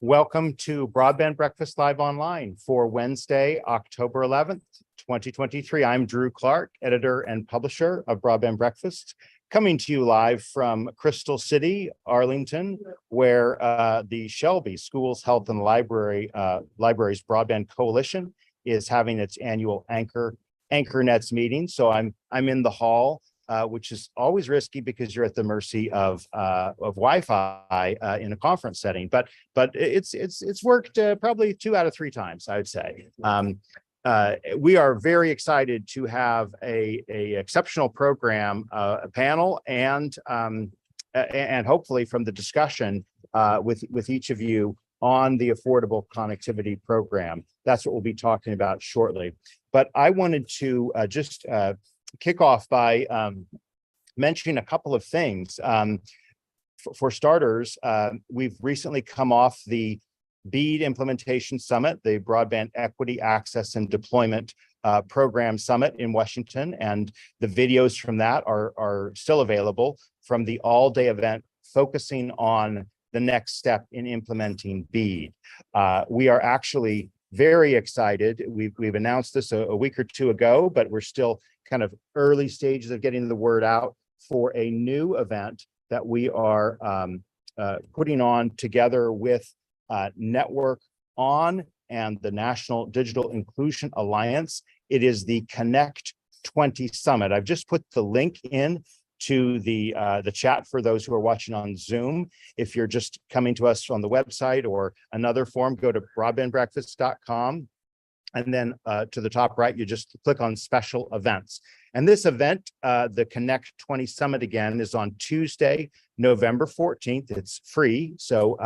Welcome to Broadband Breakfast Live Online for Wednesday, October 11th, 2023. I'm Drew Clark, editor and publisher of Broadband Breakfast, coming to you live from Crystal City, Arlington, where the Shelby Schools Health and Libraries Broadband Coalition is having its annual AnchorNets meeting. So I'm in the hall, which is always risky because you're at the mercy of Wi-Fi in a conference setting. But it's worked probably 2 out of 3 times, I would say. We are very excited to have a exceptional program, a panel, and hopefully from the discussion with each of you on the Affordable Connectivity Program. That's what we'll be talking about shortly. But I wanted to just kick off by mentioning a couple of things. For starters, we've recently come off the BEAD Implementation Summit, the Broadband Equity, Access, and Deployment Program Summit in Washington, and the videos from that are still available from the all-day event focusing on the next step in implementing BEAD. We are actually very excited. We've announced this a week or 2 ago, but we're still kind of early stages of getting the word out for a new event that we are putting on together with Network On and the National Digital Inclusion Alliance. It is the Connect 20 Summit. I've just put the link in to the chat for those who are watching on Zoom. If you're just coming to us on the website or another form, go to broadbandbreakfast.com. And then to the top right, you just click on special events. And this event, the Connect 20 Summit again, is on Tuesday, November 14th. It's free, so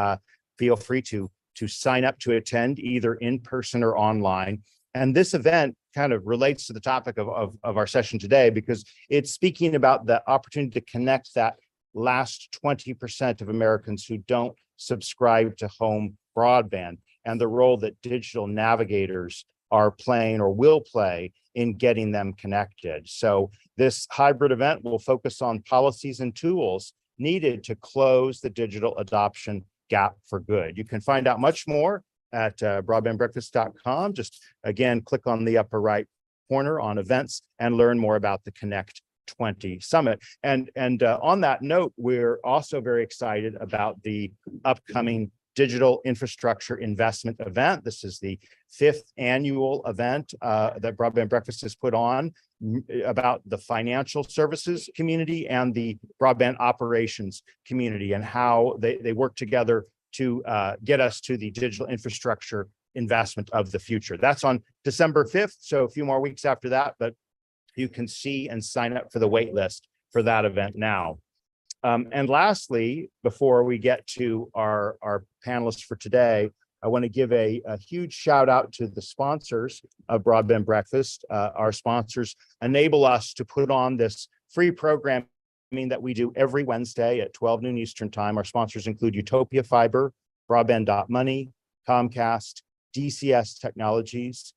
feel free to sign up to attend either in person or online. And this event kind of relates to the topic of our session today because it's speaking about the opportunity to connect that last 20% of Americans who don't subscribe to home broadband and the role that digital navigators are playing or will play in getting them connected. So this hybrid event will focus on policies and tools needed to close the digital adoption gap for good. You can find out much more at broadbandbreakfast.com. Just again, click on the upper right corner on events and learn more about the Connect 20 Summit. And on that note, we're also very excited about the upcoming Digital Infrastructure Investment Event. This is the 5th annual event that Broadband Breakfast has put on about the financial services community and the broadband operations community and how they work together to get us to the digital infrastructure investment of the future. That's on December 5th, so a few more weeks after that, but you can see and sign up for the wait list for that event now. And lastly, before we get to our panelists for today, I want to give a huge shout out to the sponsors of Broadband Breakfast. Our sponsors enable us to put on this free programming that we do every Wednesday at 12 noon Eastern time. Our sponsors include Utopia Fiber, Broadband.money, Comcast, DCS Technologies,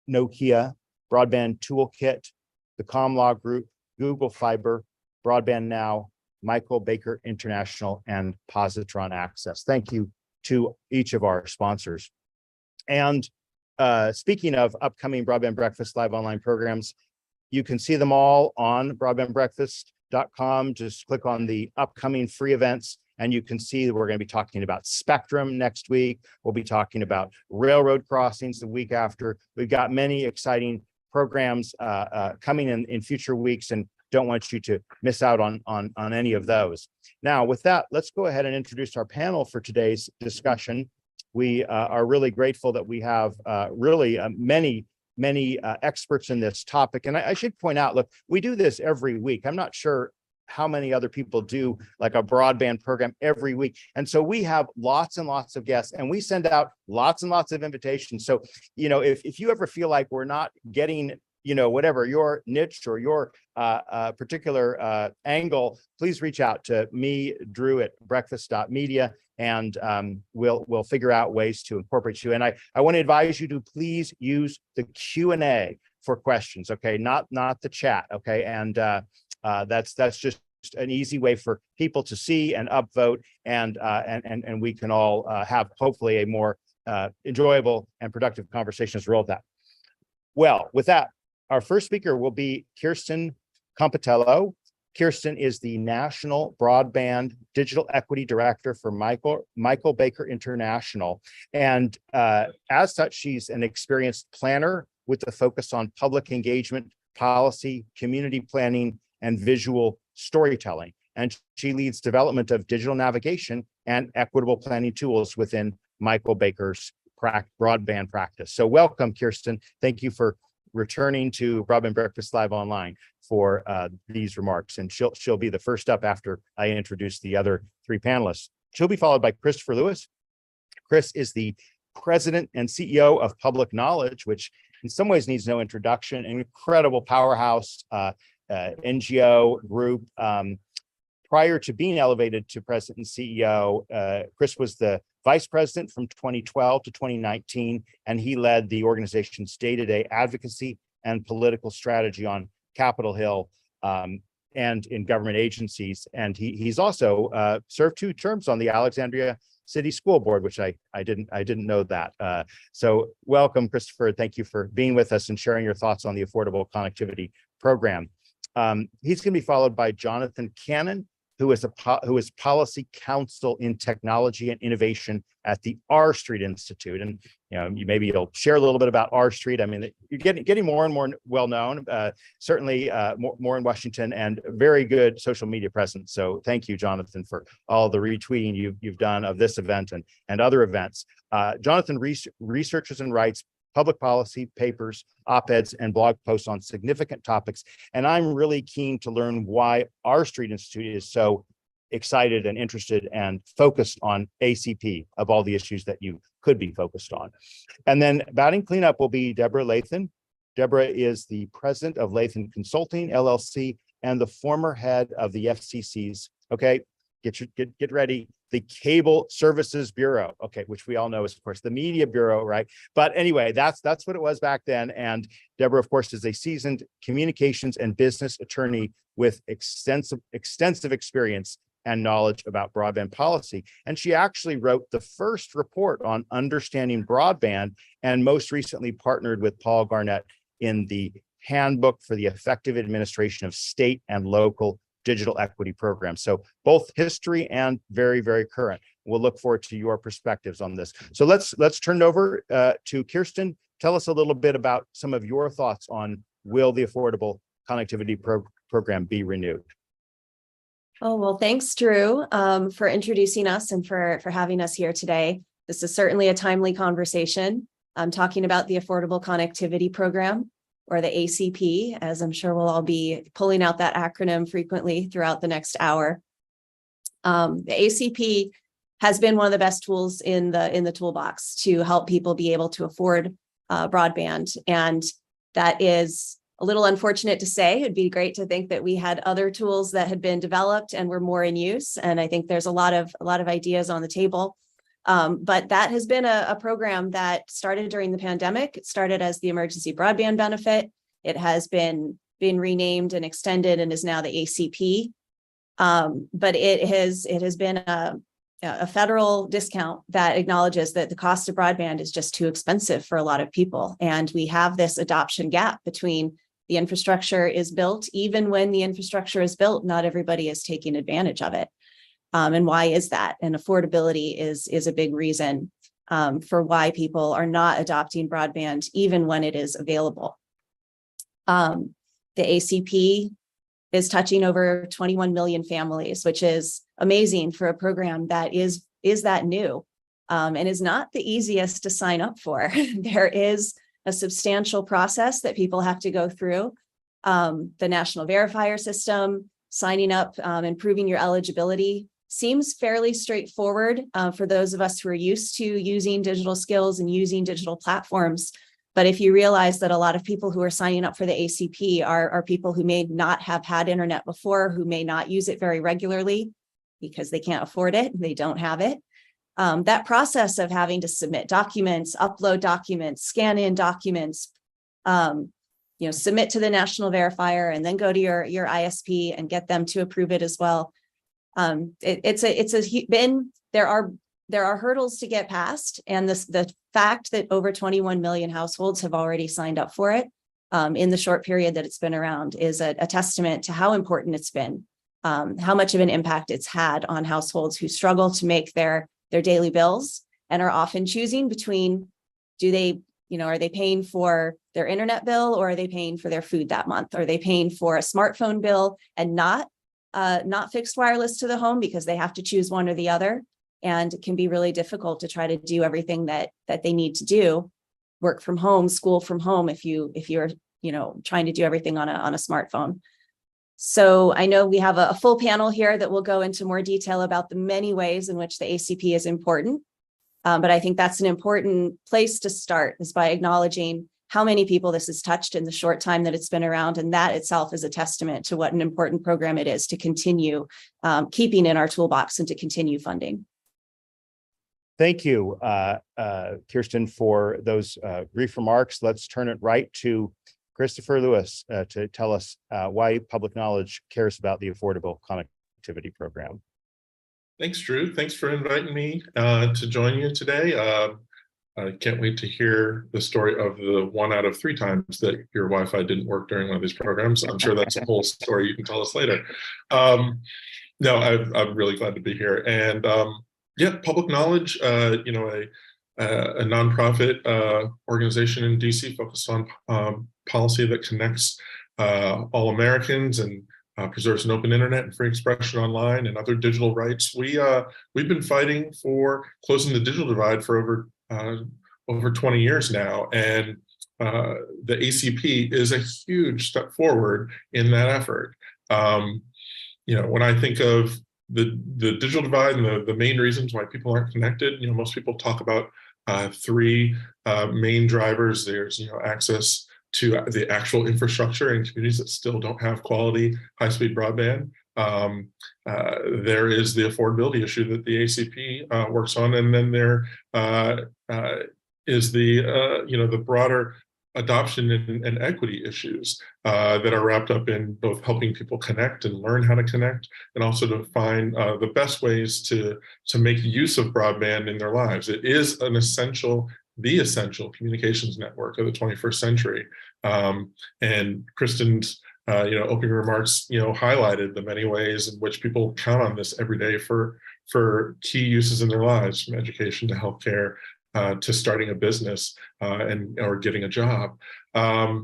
Nokia, Broadband Toolkit, the Comlaw Group, Google Fiber, Broadband Now, Michael Baker International, and Positron Access. Thank you to each of our sponsors. And speaking of upcoming Broadband Breakfast Live online programs, you can see them all on broadbandbreakfast.com. Just click on the upcoming free events, and you can see that we're going to be talking about Spectrum next week. We'll be talking about railroad crossings the week after. We've got many exciting programs coming in future weeks, and don't want you to miss out on any of those. Now, with that, let's go ahead and introduce our panel for today's discussion. We are really grateful that we have really many experts in this topic. And I should point out, look, we do this every week. I'm not sure how many other people do like a broadband program every week. And so we have lots and lots of guests, and we send out lots and lots of invitations. So, you know, if you ever feel like we're not getting, you know, whatever your niche or your particular angle, please reach out to me, Drew, at breakfast.media, and we'll figure out ways to incorporate you. And I want to advise you to please use the Q&A for questions, okay? Not the chat, okay? And that's just an easy way for people to see and upvote, and we can all have hopefully a more enjoyable and productive conversation as a result of that. Well, with that, our first speaker will be Kirsten Compitello. Kirsten is the National Broadband Digital Equity Director for Michael Baker International. And as such, she's an experienced planner with a focus on public engagement, policy, community planning, and visual storytelling. And she leads development of digital navigation and equitable planning tools within Michael Baker's broadband practice. So welcome, Kirsten. Thank you for returning to Broadband Breakfast Live Online for these remarks. And she'll be the first up after I introduce the other three panelists. She'll be followed by Christopher Lewis. Chris is the president and CEO of Public Knowledge, which in some ways needs no introduction, an incredible powerhouse NGO group. Prior to being elevated to president and CEO, Chris was the vice president from 2012 to 2019, and he led the organization's day-to-day advocacy and political strategy on Capitol Hill and in government agencies. And he's also served 2 terms on the Alexandria City School Board, which I didn't know that. So welcome, Christopher. Thank you for being with us and sharing your thoughts on the Affordable Connectivity Program. He's going to be followed by Jonathan Cannon, who is policy counsel in technology and innovation at the R Street Institute. And maybe you'll share a little bit about R Street. I mean, you're getting more and more well known, certainly more in Washington, and very good social media presence. So thank you, Jonathan, for all the retweeting you've done of this event and other events. Jonathan researches and writes public policy papers, op-eds, and blog posts on significant topics. And I'm really keen to learn why R Street Institute is so excited and interested and focused on ACP of all the issues that you could be focused on. And then batting cleanup will be Deborah Lathan. Deborah is the president of Lathan Consulting, LLC, and the former head of the FCC's, okay, get ready, the Cable Services Bureau, okay, which we all know is, of course, the Media Bureau, right? But anyway, that's what it was back then. And Deborah, of course, is a seasoned communications and business attorney with extensive experience and knowledge about broadband policy. And she actually wrote the first report on understanding broadband, and most recently partnered with Paul Garnett in the Handbook for the Effective Administration of State and Local Digital Equity Programs. So both history and very, very current. We'll look forward to your perspectives on this. So let's turn it over to Kirsten. Tell us a little bit about some of your thoughts on, will the Affordable Connectivity Program be renewed? Oh, well, thanks, Drew, for introducing us and for having us here today. This is certainly a timely conversation. I'm talking about the Affordable Connectivity Program, or the ACP, as I'm sure we'll all be pulling out that acronym frequently throughout the next hour. The ACP has been one of the best tools in the toolbox to help people be able to afford broadband. And that is a little unfortunate to say. It'd be great to think that we had other tools that had been developed and were more in use. And I think there's a lot of ideas on the table. But that has been a program that started during the pandemic. It started as the Emergency Broadband Benefit. It has been renamed and extended and is now the ACP. But it has been a federal discount that acknowledges that the cost of broadband is just too expensive for a lot of people. And we have this adoption gap between the infrastructure is built. Even when the infrastructure is built, not everybody is taking advantage of it. And why is that? And affordability is a big reason for why people are not adopting broadband, even when it is available. The ACP is touching over 21 million families, which is amazing for a program that is that new and is not the easiest to sign up for. There is a substantial process that people have to go through. The National Verifier System, signing up and proving your eligibility seems fairly straightforward for those of us who are used to using digital skills and using digital platforms. But if you realize that a lot of people who are signing up for the ACP are people who may not have had internet before, who may not use it very regularly because they can't afford it, they don't have it. That process of having to submit documents, upload documents, scan in documents, submit to the national verifier and then go to your ISP and get them to approve it as well. There are hurdles to get past, and the fact that over 21 million households have already signed up for it in the short period that it's been around is a testament to how important it's been, how much of an impact it's had on households who struggle to make their daily bills and are often choosing between, are they paying for their internet bill, or are they paying for their food that month? Are they paying for a smartphone bill and not fixed wireless to the home because they have to choose one or the other? And it can be really difficult to try to do everything that they need to do, work from home, school from home, if you're trying to do everything on a smartphone. So I know we have a full panel here that will go into more detail about the many ways in which the ACP is important. But I think that's an important place to start, is by acknowledging how many people this has touched in the short time that it's been around. And that itself is a testament to what an important program it is to continue keeping in our toolbox and to continue funding. Thank you, Kirsten, for those brief remarks. Let's turn it right to Christopher Lewis to tell us why Public Knowledge cares about the Affordable Connectivity Program. Thanks, Drew. Thanks for inviting me to join you today. I can't wait to hear the story of the 1 out of 3 times that your Wi-Fi didn't work during one of these programs. I'm sure that's a whole story you can tell us later. No, I'm really glad to be here. And yeah, Public Knowledge, a nonprofit organization in DC focused on policy that connects all Americans and preserves an open internet and free expression online and other digital rights. We've been fighting for closing the digital divide for over 20 years now, and the ACP is a huge step forward in that effort. When I think of the digital divide and the main reasons why people aren't connected, most people talk about 3 main drivers. There's access to the actual infrastructure in communities that still don't have quality high-speed broadband. There is the affordability issue that the ACP works on, and then there is the broader adoption and equity issues that are wrapped up in both helping people connect and learn how to connect, and also to find the best ways to make use of broadband in their lives. It is the essential communications network of the 21st century. And Kristen's opening remarks highlighted the many ways in which people count on this every day for key uses in their lives, from education to healthcare, to starting a business or getting a job.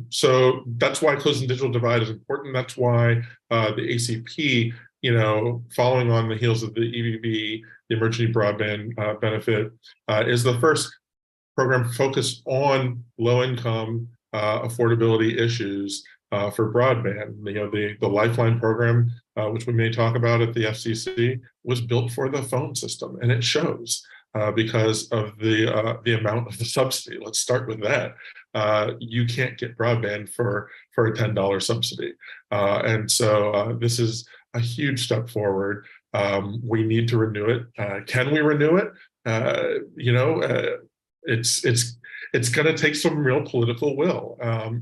So that's why closing digital divide is important. That's why the ACP, following on the heels of the EBB, the Emergency Broadband Benefit, is the first program focused on low-income affordability issues for broadband. The Lifeline program, which we may talk about at the FCC, was built for the phone system, and it shows. Because of the amount of the subsidy. Let's start with that. You can't get broadband for a $10 subsidy. And so this is a huge step forward. We need to renew it. Can we renew it? It's going to take some real political will.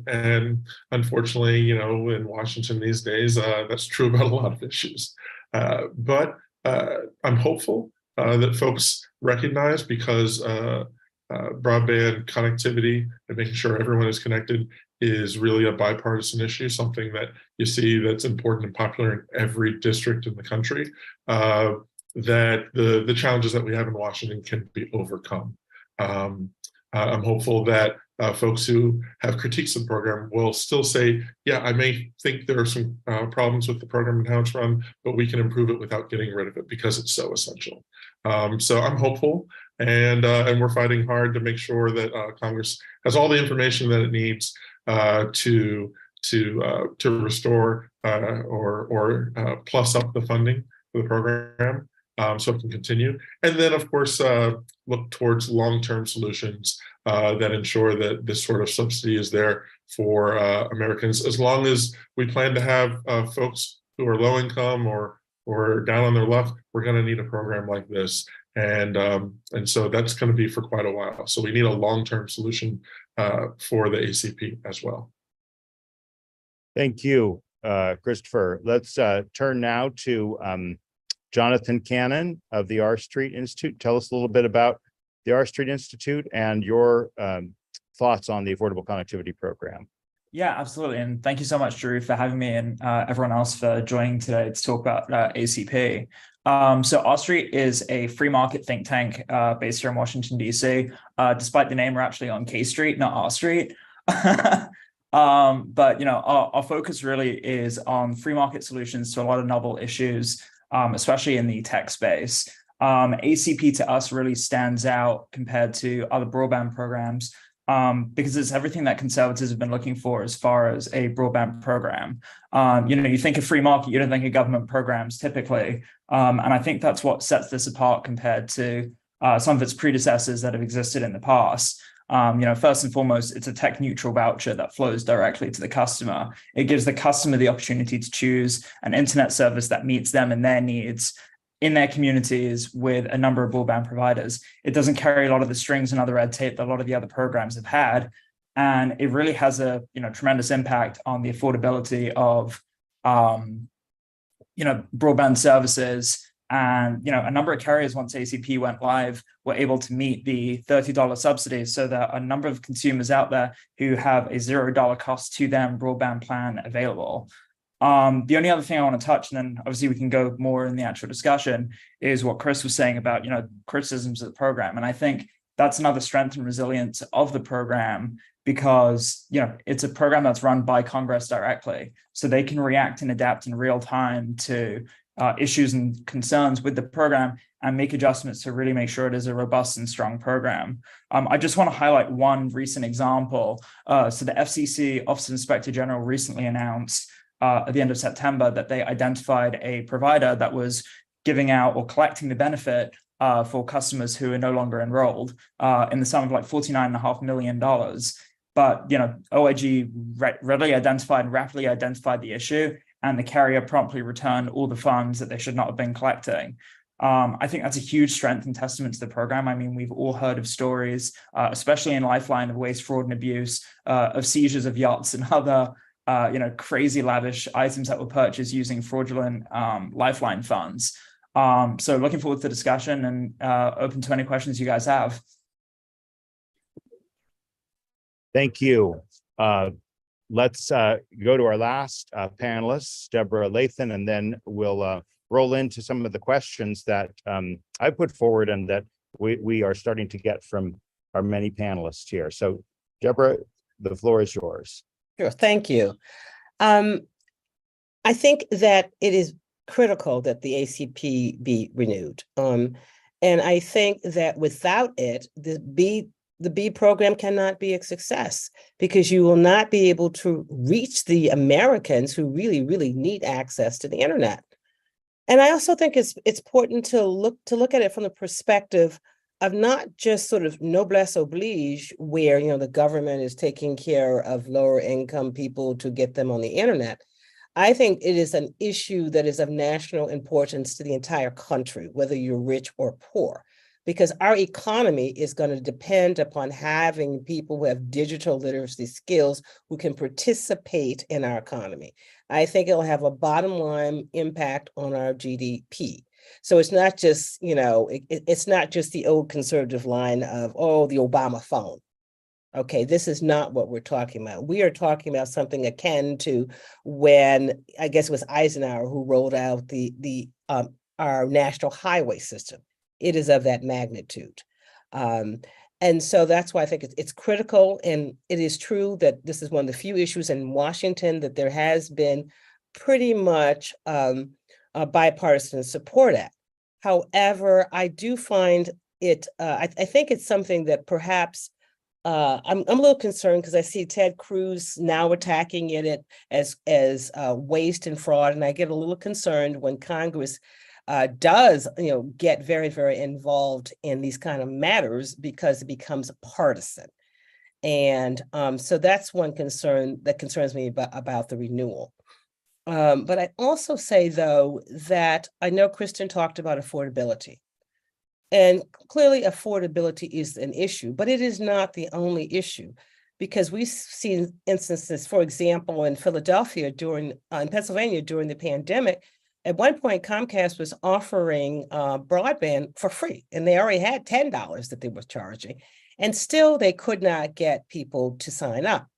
And unfortunately, in Washington these days, that's true about a lot of issues. But I'm hopeful that folks recognize, because broadband connectivity and making sure everyone is connected is really a bipartisan issue, something that you see that's important and popular in every district in the country, that the challenges that we have in Washington can be overcome. I'm hopeful that folks who have critiques of the program will still say, yeah, I may think there are some problems with the program and how it's run, but we can improve it without getting rid of it because it's so essential. So I'm hopeful, and we're fighting hard to make sure that Congress has all the information that it needs to restore or plus up the funding for the program, so it can continue. And then, of course, look towards long-term solutions that ensure that this sort of subsidy is there for Americans. As long as we plan to have folks who are low income or down on their luck, we're going to need a program like this. And so that's going to be for quite a while. So we need a long-term solution for the ACP as well. Thank you, Christopher. Let's turn now to Jonathan Cannon of the R Street Institute. Tell us a little bit about the R Street Institute and your thoughts on the Affordable Connectivity Program. Yeah, absolutely. And thank you so much, Drew, for having me and everyone else for joining today to talk about ACP. So R Street is a free market think tank based here in Washington, D.C. Despite the name, we're actually on K Street, not R Street. But our focus really is on free market solutions to a lot of novel issues, especially in the tech space. ACP to us really stands out compared to other broadband programs because it's everything that conservatives have been looking for as far as a broadband program. You think of free market, you don't think of government programs typically. And I think that's what sets this apart compared to some of its predecessors that have existed in the past. First and foremost, it's a tech neutral voucher that flows directly to the customer. It gives the customer the opportunity to choose an internet service that meets them and their needs in their communities with a number of broadband providers. It doesn't carry a lot of the strings and other red tape that a lot of the other programs have had. And it really has a tremendous impact on the affordability of broadband services. And a number of carriers, once ACP went live, were able to meet the $30 subsidies. So there are a number of consumers out there who have a $0 cost to them broadband plan available. The only other thing I want to touch, and then obviously we can go more in the actual discussion, is what Chris was saying about criticisms of the program. And I think that's another strength and resilience of the program, because it's a program that's run by Congress directly, so they can react and adapt in real time to issues and concerns with the program and make adjustments to really make sure it is a robust and strong program. I just want to highlight one recent example. So the FCC Office of Inspector General recently announced at the end of September that they identified a provider that was giving out or collecting the benefit for customers who are no longer enrolled in the sum of like $49.5 million. But OIG readily identified and rapidly identified the issue, and the carrier promptly returned all the funds that they should not have been collecting. I think that's a huge strength and testament to the program. I mean, we've all heard of stories, especially in Lifeline, of waste, fraud, and abuse, of seizures of yachts and other crazy lavish items that were purchased using fraudulent Lifeline funds. So looking forward to the discussion and open to any questions you guys have. Thank you. Let's go to our last panelist, Deborah Lathan, and then we'll roll into some of the questions that I put forward and that we are starting to get from our many panelists here. So Deborah, the floor is yours. Sure, thank you. I think that it is critical that the ACP be renewed. And I think that without it, the B program cannot be a success, because you will not be able to reach the Americans who really, really need access to the internet. And I also think it's important to look at it from the perspective of not just sort of noblesse oblige, where the government is taking care of lower income people to get them on the internet. I think it is an issue that is of national importance to the entire country, whether you're rich or poor, because our economy is going to depend upon having people who have digital literacy skills who can participate in our economy. I think it'll have a bottom line impact on our GDP. So it's not just, it's not just the old conservative line of, oh, the Obama phone. Okay, this is not what we're talking about. We are talking about something akin to when, I guess it was Eisenhower who rolled out our national highway system. It is of that magnitude. And so that's why I think it's critical. And it is true that this is one of the few issues in Washington that there has been pretty much bipartisan support at. However, I do find it, I think it's something that perhaps I'm a little concerned, because I see Ted Cruz now attacking it as waste and fraud. And I get a little concerned when Congress does get very, very involved in these kind of matters, because it becomes partisan. And so that's one concern that concerns me about the renewal. But I also say, though, that I know Kristen talked about affordability. And clearly affordability is an issue, but it is not the only issue. because we've seen instances, for example, in Philadelphia in Pennsylvania during the pandemic. At one point, Comcast was offering broadband for free, and they already had $10 that they were charging, and still they could not get people to sign up.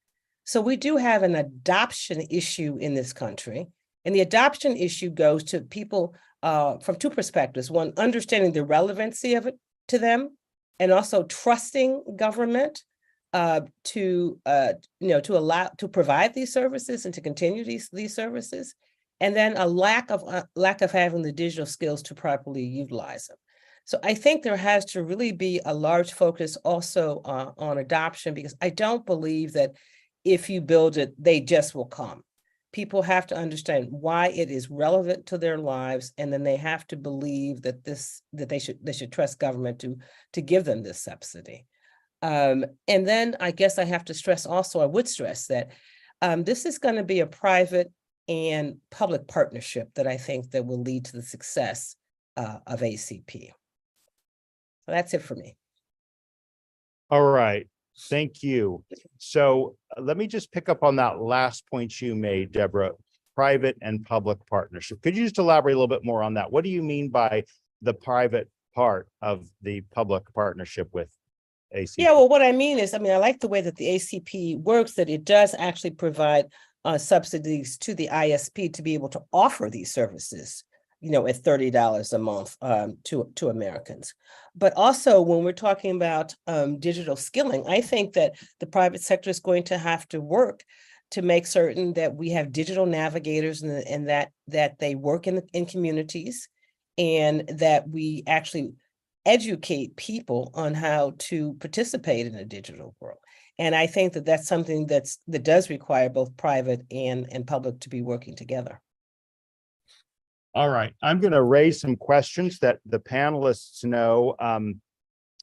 So we do have an adoption issue in this country, and the adoption issue goes to people from two perspectives. One, understanding the relevancy of it to them, and also trusting government to provide these services and to continue these services. And then a lack of having the digital skills to properly utilize them. So I think there has to really be a large focus also on adoption, because I don't believe that if you build it, they just will come. People have to understand why it is relevant to their lives, and then they have to believe that they should trust government to give them this subsidy. And then I guess I have to stress also, I would stress that this is going to be a private and public partnership that I think that will lead to the success of ACP. So that's it for me. All right, thank you. So let me just pick up on that last point you made, Deborah, private and public partnership. Could you just elaborate a little bit more on that? What do you mean by the private part of the public partnership with ACP? Yeah, well, what I mean is, I like the way that the ACP works, that it does actually provide subsidies to the ISP to be able to offer these services, at $30 a month to Americans. But also, when we're talking about digital skilling, I think that the private sector is going to have to work to make certain that we have digital navigators and that they work in communities, and that we actually educate people on how to participate in a digital world. And I think that that's something that does require both private and public to be working together. All right, I'm going to raise some questions that the panelists know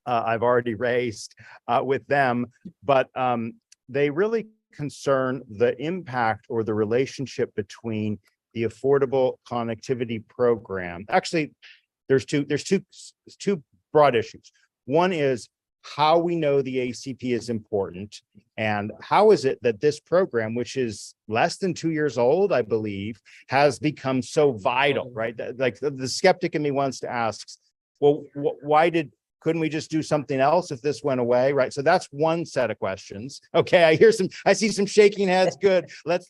I've already raised with them, but they really concern the impact or the relationship between the Affordable Connectivity Program. Actually, there's two broad issues. One is how we know the ACP is important, and how is it that this program, which is less than 2 years old, I believe, has become so vital, right? Like the skeptic in me wants to ask, well, why couldn't we just do something else if this went away, right? So that's one set of questions. Okay, I see some shaking heads. Good. Let's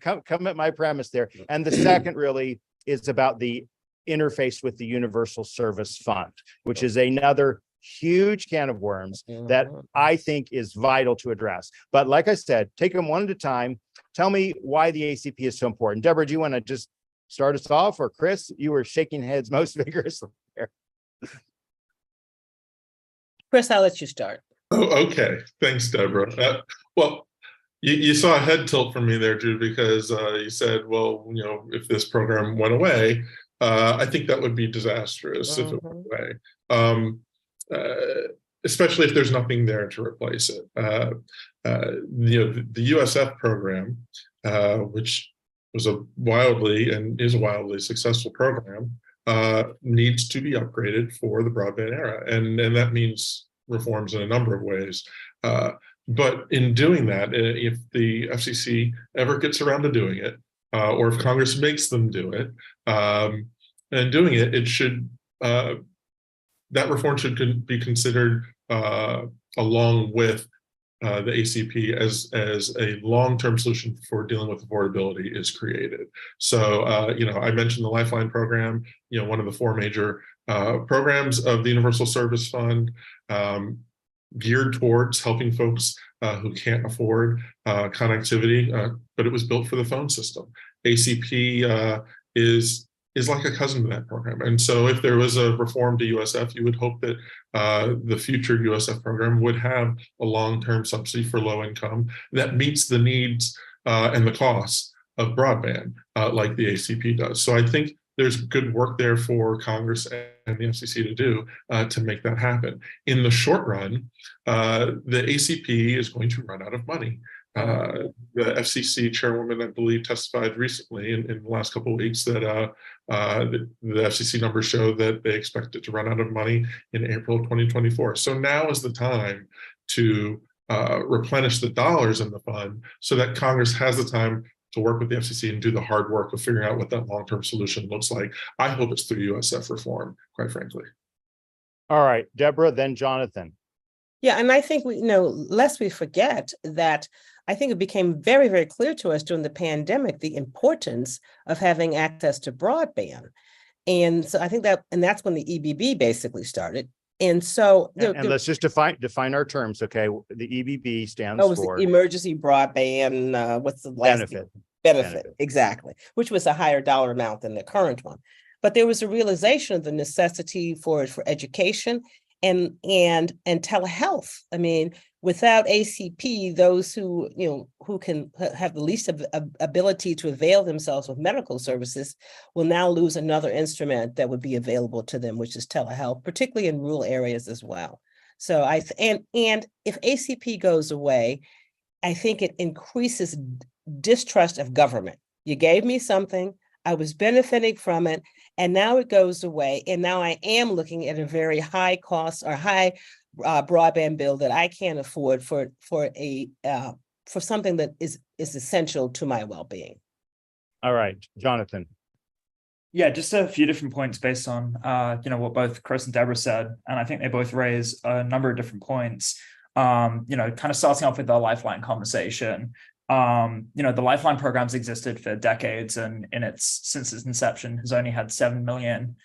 come at my premise there. And the second really is about the interface with the Universal Service Fund, which is another huge can of worms that I think is vital to address. But like I said, take them one at a time. Tell me why the ACP is so important. Deborah, do you want to just start us off? Or Chris, you were shaking heads most vigorously there. Chris, I'll let you start. Oh, okay. Thanks, Deborah. Well, you saw a head tilt from me there, Drew, because you said, well, if this program went away, I think that would be disastrous if it went away. Especially if there's nothing there to replace it. The USF program, which was a wildly successful program, needs to be upgraded for the broadband era, and that means reforms in a number of ways. But in doing that, if the FCC ever gets around to doing it, or if Congress makes them do it, and doing it, it should. That reform should be considered along with the ACP as a long-term solution for dealing with affordability is created. So, I mentioned the Lifeline program, one of the four major programs of the Universal Service Fund, geared towards helping folks who can't afford connectivity, but it was built for the phone system. ACP is like a cousin to that program. And so if there was a reform to USF, you would hope that the future USF program would have a long-term subsidy for low income that meets the needs and the costs of broadband like the ACP does. So I think there's good work there for Congress and the FCC to do to make that happen. In the short run, the ACP is going to run out of money. The FCC chairwoman, I believe, testified recently in the last couple of weeks that the FCC numbers show that they expect it to run out of money in April 2024. So now is the time to replenish the dollars in the fund so that Congress has the time to work with the FCC and do the hard work of figuring out what that long-term solution looks like. I hope it's through USF reform, quite frankly. All right, Deborah, then Jonathan. Yeah, and I think lest we forget that I think it became very, very clear to us during the pandemic, the importance of having access to broadband. And so I think that's when the EBB basically started. And so And let's just define our terms, okay? The EBB stands for emergency broadband, what's the last benefit, exactly, which was a higher dollar amount than the current one. But there was a realization of the necessity for education and telehealth. I mean, without ACP, those who can have the least ability to avail themselves of medical services will now lose another instrument that would be available to them, which is telehealth, particularly in rural areas as well. So and if ACP goes away, I think it increases distrust of government. You gave me something, I was benefiting from it, and now it goes away. And now I am looking at a very high cost or high broadband bill that I can't afford for something that is essential to my well-being. All right, Jonathan. Yeah, just a few different points based on what both Chris and Deborah said, and I think they both raise a number of different points. Kind of starting off with the Lifeline conversation. The Lifeline program's existed for decades, and since its inception has only had 7 million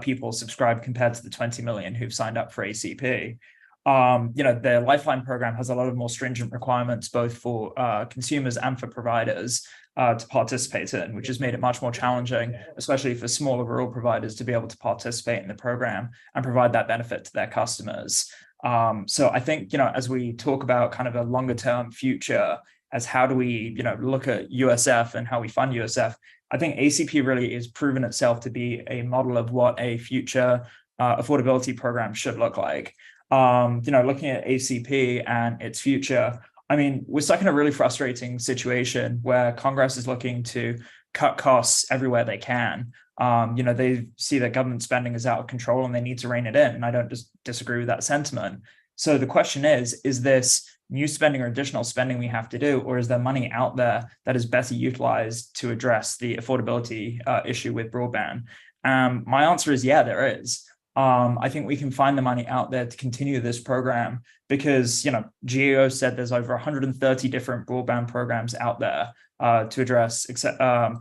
people subscribed compared to the 20 million who've signed up for ACP. The Lifeline program has a lot of more stringent requirements, both for consumers and for providers to participate in, which has made it much more challenging, especially for smaller rural providers, to be able to participate in the program and provide that benefit to their customers. So I think, as we talk about kind of a longer term future, as how do we, look at USF and how we fund USF, I think ACP really is proven itself to be a model of what a future affordability program should look like. Looking at ACP and its future, I mean, we're stuck in a really frustrating situation where Congress is looking to cut costs everywhere they can. They see that government spending is out of control and they need to rein it in. And I don't just disagree with that sentiment. So the question is this new spending or additional spending we have to do, or is there money out there that is better utilized to address the affordability issue with broadband? My answer is, yeah, there is. I think we can find the money out there to continue this program because, GAO said there's over 130 different broadband programs out there to address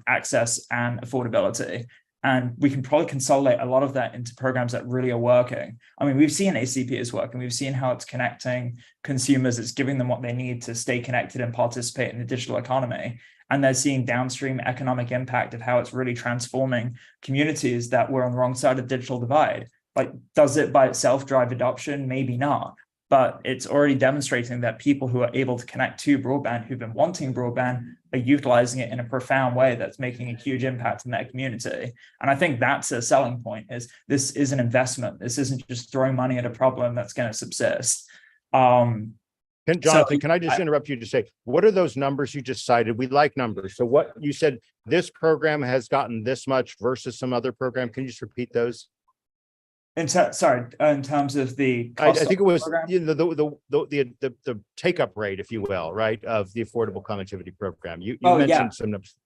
access and affordability. And we can probably consolidate a lot of that into programs that really are working. I mean, we've seen ACP is working. We've seen how it's connecting consumers. It's giving them what they need to stay connected and participate in the digital economy. And they're seeing downstream economic impact of how it's really transforming communities that were on the wrong side of the digital divide. Like, does it by itself drive adoption? Maybe not. But it's already demonstrating that people who are able to connect to broadband, who've been wanting broadband, are utilizing it in a profound way that's making a huge impact in their community. And I think that's a selling point, is this is an investment. This isn't just throwing money at a problem that's going to subsist. Jonathan, can I just interrupt you to say, what are those numbers you just cited? We like numbers. So what you said, this program has gotten this much versus some other program. Can you just repeat those? In terms of the cost, I think it was the take-up rate, if you will, right, of the Affordable Connectivity Program. You mentioned some numbers.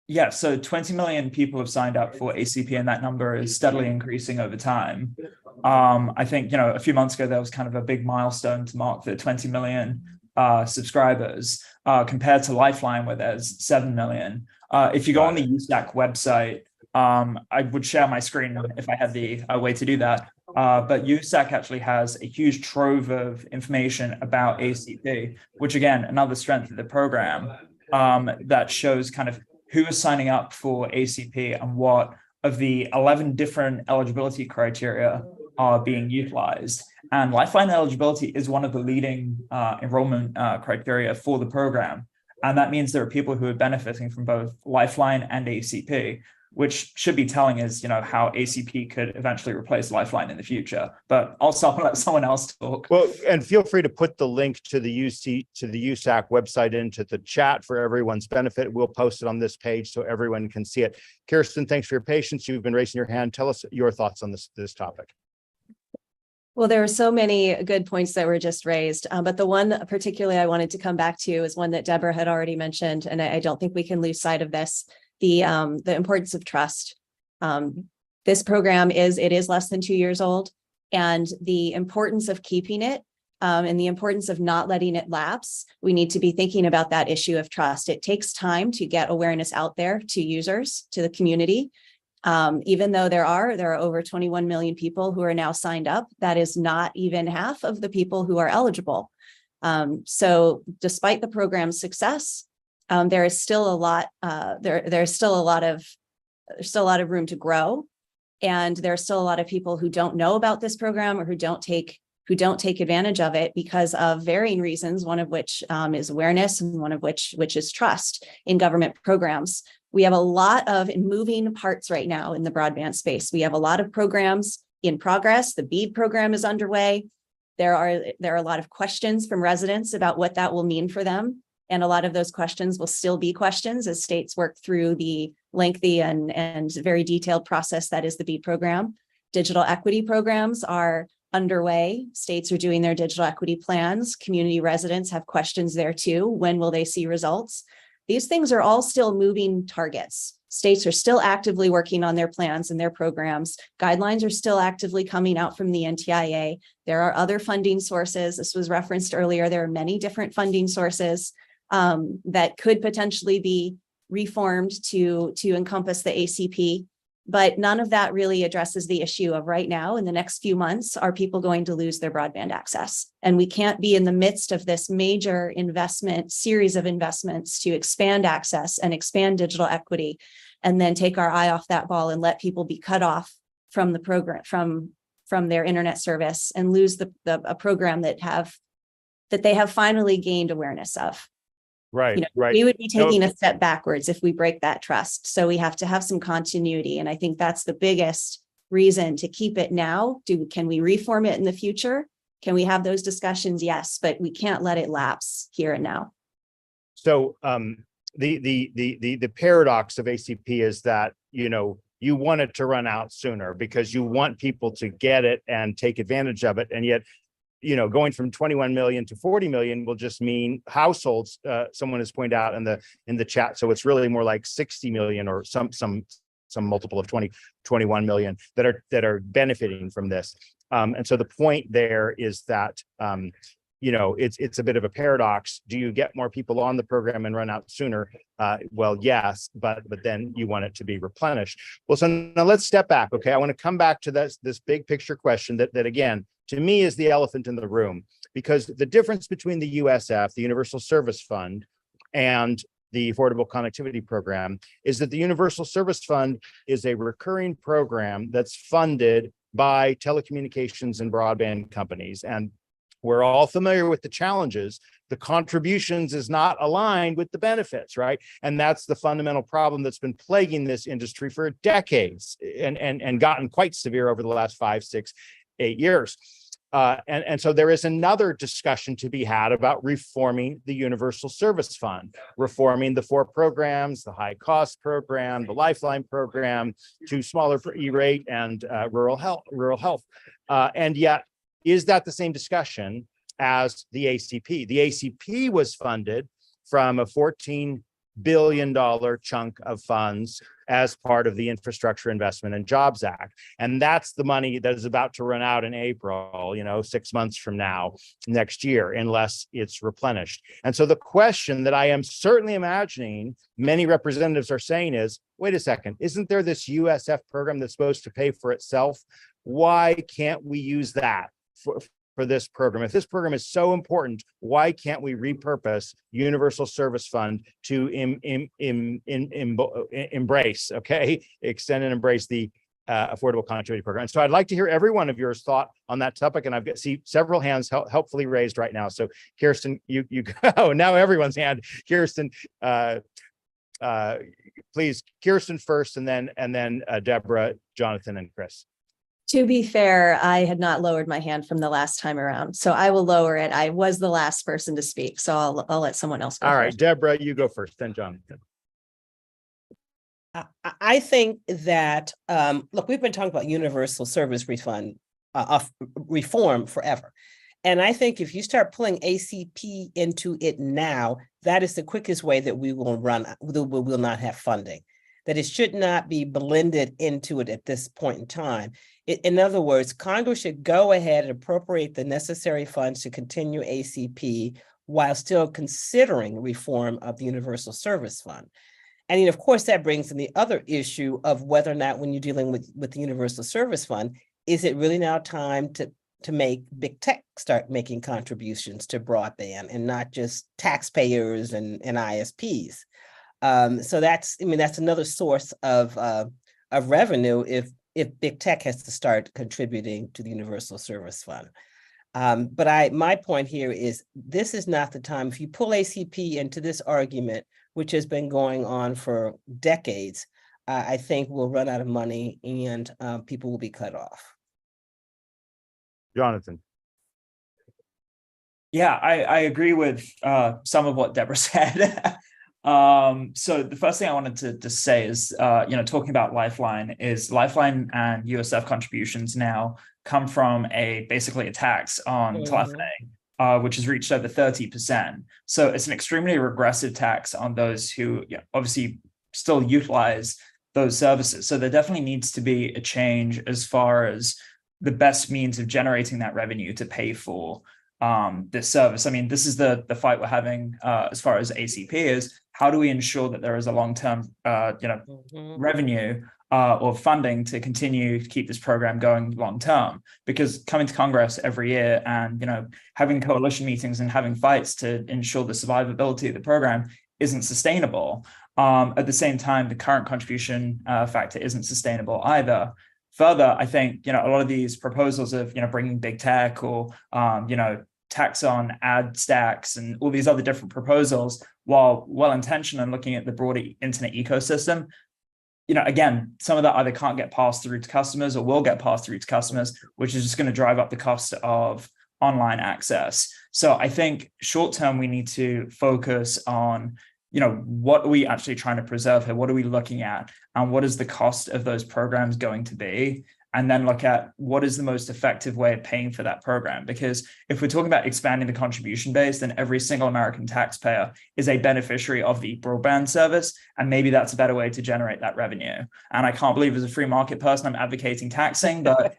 Yeah, so 20 million people have signed up for ACP, and that number is steadily increasing over time. I think, a few months ago, there was kind of a big milestone to mark the 20 million subscribers compared to Lifeline, where there's 7 million. If you go on the USAC website, I would share my screen if I had the way to do that. But USAC actually has a huge trove of information about ACP, which again, another strength of the program that shows kind of who is signing up for ACP and what of the 11 different eligibility criteria are being utilized. And Lifeline eligibility is one of the leading enrollment criteria for the program. And that means there are people who are benefiting from both Lifeline and ACP, which should be telling us, how ACP could eventually replace Lifeline in the future. But I'll stop and let someone else talk. Well, and feel free to put the link to the USAC website into the chat for everyone's benefit. We'll post it on this page so everyone can see it. Kirsten, thanks for your patience. You've been raising your hand. Tell us your thoughts on this topic. Well, there were so many good points that were just raised, but the one particularly I wanted to come back to is one that Deborah had already mentioned, and I don't think we can lose sight of this: the importance of trust. This program is less than 2 years old, and the importance of keeping it and the importance of not letting it lapse. We need to be thinking about that issue of trust. It takes time to get awareness out there to users, to the community. Even though there are over 21 million people who are now signed up, that is not even half of the people who are eligible. So despite the program's success, there is still a lot, there's still a lot of room to grow. And there are still a lot of people who don't know about this program or who don't take advantage of it because of varying reasons, one of which is awareness and one of which is trust in government programs. We have a lot of moving parts right now in the broadband space. We have a lot of programs in progress. The BEAD program is underway. There are a lot of questions from residents about what that will mean for them. And a lot of those questions will still be questions as states work through the lengthy and very detailed process that is the BEAD program. Digital equity programs are underway. States are doing their digital equity plans. Community residents have questions there too. When will they see results? These things are all still moving targets. States are still actively working on their plans and their programs. Guidelines are still actively coming out from the NTIA. There are other funding sources. This was referenced earlier. There are many different funding sources that could potentially be reformed to encompass the ACP. But none of that really addresses the issue of right now, in the next few months, are people going to lose their broadband access? And we can't be in the midst of this major series of investments to expand access and expand digital equity, and then take our eye off that ball and let people be cut off from the program, from their internet service, and lose a program that they have finally gained awareness of. Right, right. We would be taking a step backwards if we break that trust. So we have to have some continuity. And I think that's the biggest reason to keep it now. Can we reform it in the future? Can we have those discussions? Yes, but we can't let it lapse here and now. So the paradox of ACP is that, you want it to run out sooner because you want people to get it and take advantage of it. And yet, going from 21 million to 40 million will just mean households, someone has pointed out in the chat. So it's really more like 60 million or some multiple of 21 million that are benefiting from this. And so the point there is that, it's a bit of a paradox. Do you get more people on the program and run out sooner? Well, yes, but then you want it to be replenished. Well, so now let's step back. Okay, I want to come back to this big picture question that again, to me, is the elephant in the room, because the difference between the USF, the Universal Service Fund, and the Affordable Connectivity Program is that the Universal Service Fund is a recurring program that's funded by telecommunications and broadband companies. And we're all familiar with the challenges. The contributions is not aligned with the benefits, right? And that's the fundamental problem that's been plaguing this industry for decades and gotten quite severe over the last 5, 6, 8 years. And so there is another discussion to be had about reforming the Universal Service Fund, reforming the 4 programs, the high cost program, the Lifeline program, to smaller for E-rate and rural health. And yet, is that the same discussion as the ACP? The ACP was funded from a $14 billion chunk of funds as part of the Infrastructure Investment and Jobs Act. And that's the money that is about to run out in April, 6 months from now, next year, unless it's replenished. And so the question that I am certainly imagining many representatives are saying is, wait a second, isn't there this USF program that's supposed to pay for itself? Why can't we use that for this program? If this program is so important, why can't we repurpose Universal Service Fund to extend and embrace the Affordable Connectivity Program? And so I'd like to hear every one of yours thought on that topic. And I've see several hands helpfully raised right now. So Kirsten, you go. Now everyone's hand. Kirsten, please, Kirsten first, and then Deborah, Jonathan, and Chris. To be fair, I had not lowered my hand from the last time around, so I will lower it. I was the last person to speak, so I'll let someone else go. All right, first. Deborah, you go first, then Jonathan. I think that, look, we've been talking about Universal Service Refund of reform forever. And I think if you start pulling ACP into it now, that is the quickest way that we will not have funding. That it should not be blended into it at this point in time. In other words, Congress should go ahead and appropriate the necessary funds to continue ACP while still considering reform of the Universal Service Fund. And of course, that brings in the other issue of whether or not, when you're dealing with the Universal Service Fund, is it really now time to make big tech start making contributions to broadband and not just taxpayers and ISPs? So that's another source of revenue if big tech has to start contributing to the Universal Service Fund. But my point here is this is not the time. If you pull ACP into this argument, which has been going on for decades, I think we'll run out of money and people will be cut off. Jonathan. Yeah, I agree with some of what Deborah said. So the first thing I wanted to say is, talking about Lifeline and USF contributions now come from basically a tax on telephony, which has reached over 30%. So it's an extremely regressive tax on those who obviously still utilize those services. So there definitely needs to be a change as far as the best means of generating that revenue to pay for this service. I mean, this is the fight we're having as far as ACP is. How do we ensure that there is a long-term, revenue or funding to continue to keep this program going long-term? Because coming to Congress every year and having coalition meetings and having fights to ensure the survivability of the program isn't sustainable. At the same time, the current contribution factor isn't sustainable either. Further, I think a lot of these proposals of bringing big tech or tax on ad stacks and all these other different proposals, while well-intentioned and looking at the broader internet ecosystem, again, some of that either can't get passed through to customers or will get passed through to customers, which is just going to drive up the cost of online access. So I think short term, we need to focus on what are we actually trying to preserve here? What are we looking at? And what is the cost of those programs going to be? And then look at what is the most effective way of paying for that program. Because if we're talking about expanding the contribution base, then every single American taxpayer is a beneficiary of the broadband service. And maybe that's a better way to generate that revenue. And I can't believe as a free market person, I'm advocating taxing, but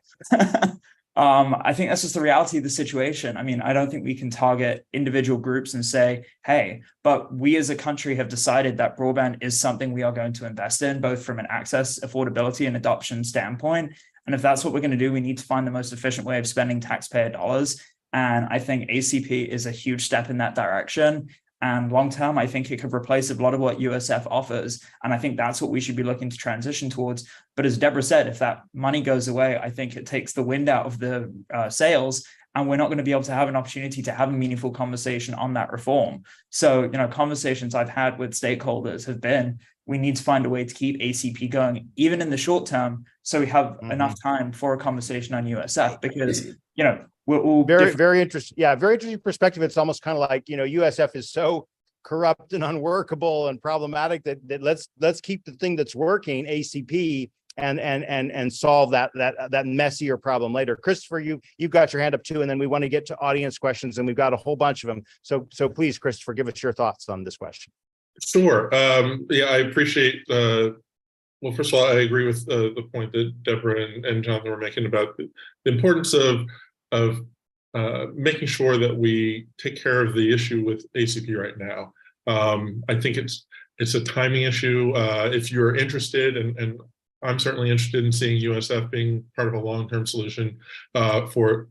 I think that's just the reality of the situation. I mean, I don't think we can target individual groups and say, hey, but we as a country have decided that broadband is something we are going to invest in, both from an access, affordability, and adoption standpoint. And if that's what we're going to do, we need to find the most efficient way of spending taxpayer dollars. And I think ACP is a huge step in that direction. And long term, I think it could replace a lot of what USF offers. And I think that's what we should be looking to transition towards. But as Deborah said, if that money goes away, I think it takes the wind out of the sails, and we're not going to be able to have an opportunity to have a meaningful conversation on that reform. So, conversations I've had with stakeholders have been, we need to find a way to keep ACP going, even in the short term, so we have enough time for a conversation on USF, because, we're all very interesting. Yeah, very interesting perspective. It's almost kind of like, USF is so corrupt and unworkable and problematic that let's keep the thing that's working, ACP, and solve that messier problem later. Christopher, you've got your hand up too, and then we want to get to audience questions, and we've got a whole bunch of them. So please, Christopher, give us your thoughts on this question. Sure. I appreciate. Well, first of all, I agree with the point that Deborah and Jonathan were making about the importance of making sure that we take care of the issue with ACP right now. I think it's a timing issue. If you're interested, and I'm certainly interested in seeing USF being part of a long-term solution for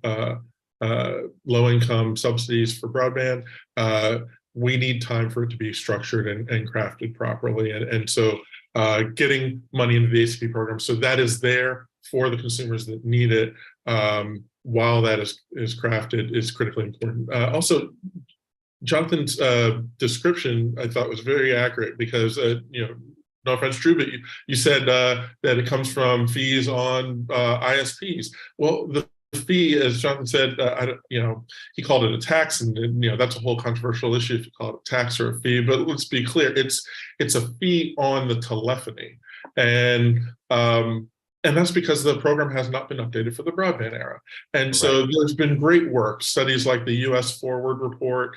low-income subsidies for broadband, we need time for it to be structured and crafted properly. And so getting money into the ACP program, so that is there for the consumers that need it, while that is crafted, is critically important. Also, Jonathan's description, I thought, was very accurate, because no offense, Drew, but you said that it comes from fees on ISPs. Well, the fee, as Jonathan said, he called it a tax, and that's a whole controversial issue if you call it a tax or a fee. But let's be clear, it's a fee on the telephony, and And that's because the program has not been updated for the broadband era. And so Right. there's been great work, studies like the US Forward report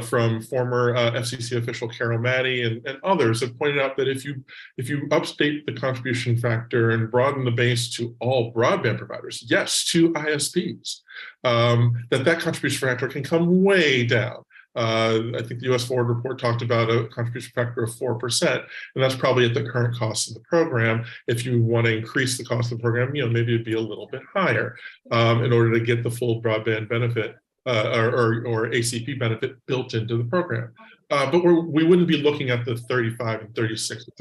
from former FCC official Carol Maddy and others have pointed out that if you update the contribution factor and broaden the base to all broadband providers, yes, to ISPs, that contribution factor can come way down. I think the US Forward report talked about a contribution factor of 4%, and that's probably at the current cost of the program. If you want to increase the cost of the program, maybe it'd be a little bit higher in order to get the full broadband benefit or ACP benefit built into the program. But we wouldn't be looking at the 35 and 36 and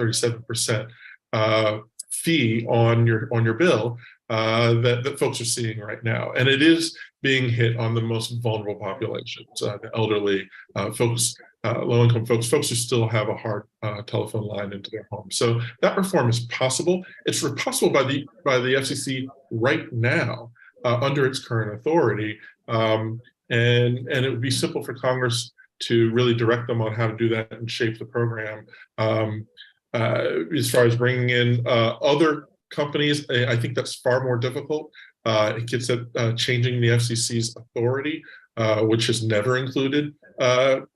37% fee on your bill that folks are seeing right now. And it is being hit on the most vulnerable populations, the elderly, folks, low-income folks who still have a hard telephone line into their home. So that reform is possible. It's possible by the FCC right now under its current authority. And it would be simple for Congress to really direct them on how to do that and shape the program. As far as bringing in other companies, I think that's far more difficult. It gets at changing the FCC's authority, which has never included, your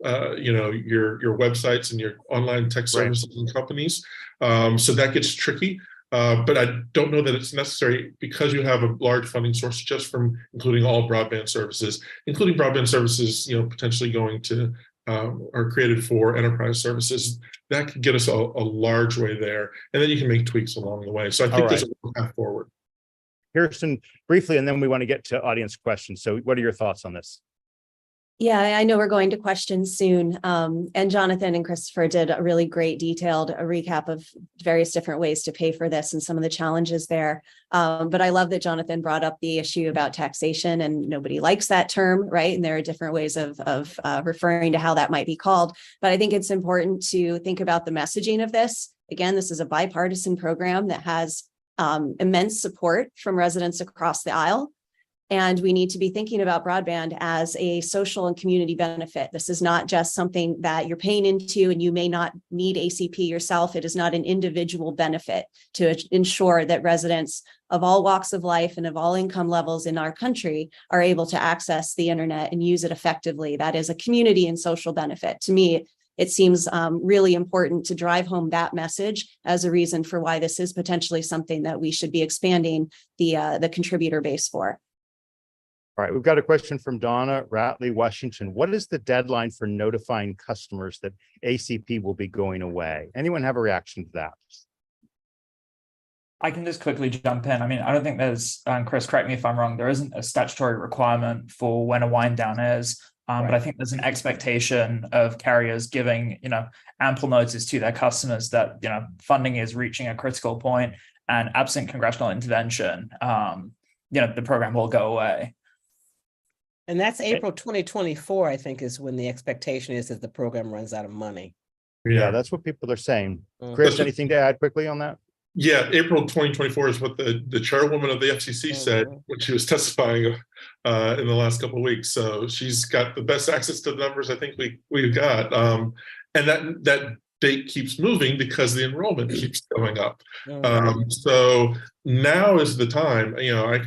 websites and your online tech services and companies. So that gets tricky. But I don't know that it's necessary because you have a large funding source just from including all broadband services, including broadband services, potentially going to are created for enterprise services. That could get us a large way there, and then you can make tweaks along the way. So I think there's a path forward. Kirsten, briefly, and then we want to get to audience questions. So what are your thoughts on this? Yeah, I know we're going to questions soon. And Jonathan and Christopher did a really great detailed recap of various different ways to pay for this and some of the challenges there. But I love that Jonathan brought up the issue about taxation, and nobody likes that term, right? And there are different ways of referring to how that might be called. But I think it's important to think about the messaging of this. Again, this is a bipartisan program that has immense support from residents across the aisle. And we need to be thinking about broadband as a social and community benefit. This is not just something that you're paying into and you may not need ACP yourself. It is not an individual benefit to ensure that residents of all walks of life and of all income levels in our country are able to access the internet and use it effectively. That is a community and social benefit. To me, it seems really important to drive home that message as a reason for why this is potentially something that we should be expanding the contributor base for. All right, we've got a question from Donna Ratley, Washington. What is the deadline for notifying customers that ACP will be going away? Anyone have a reaction to that? I can just quickly jump in. I mean, I don't think there's, Chris, correct me if I'm wrong, there isn't a statutory requirement for when a wind down is. But I think there's an expectation of carriers giving, ample notice to their customers that, funding is reaching a critical point, and absent congressional intervention, the program will go away. And that's April 2024, I think, is when the expectation is that the program runs out of money. Yeah, that's what people are saying. Chris, anything to add quickly on that? Yeah, April 2024 is what the chairwoman of the FCC said when she was testifying in the last couple of weeks. So she's got the best access to the numbers I think we've got. And that date keeps moving because the enrollment keeps going up. So now is the time. I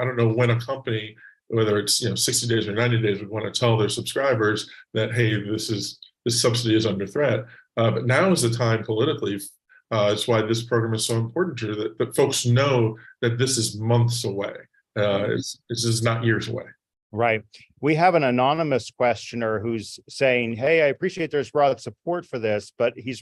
don't know when a company, whether it's 60 days or 90 days, would want to tell their subscribers that, hey, this subsidy is under threat. But now is the time politically. It's why this program is so important to that folks know that this is months away. This is not years away. Right. We have an anonymous questioner who's saying, hey, I appreciate there's broad support for this, but he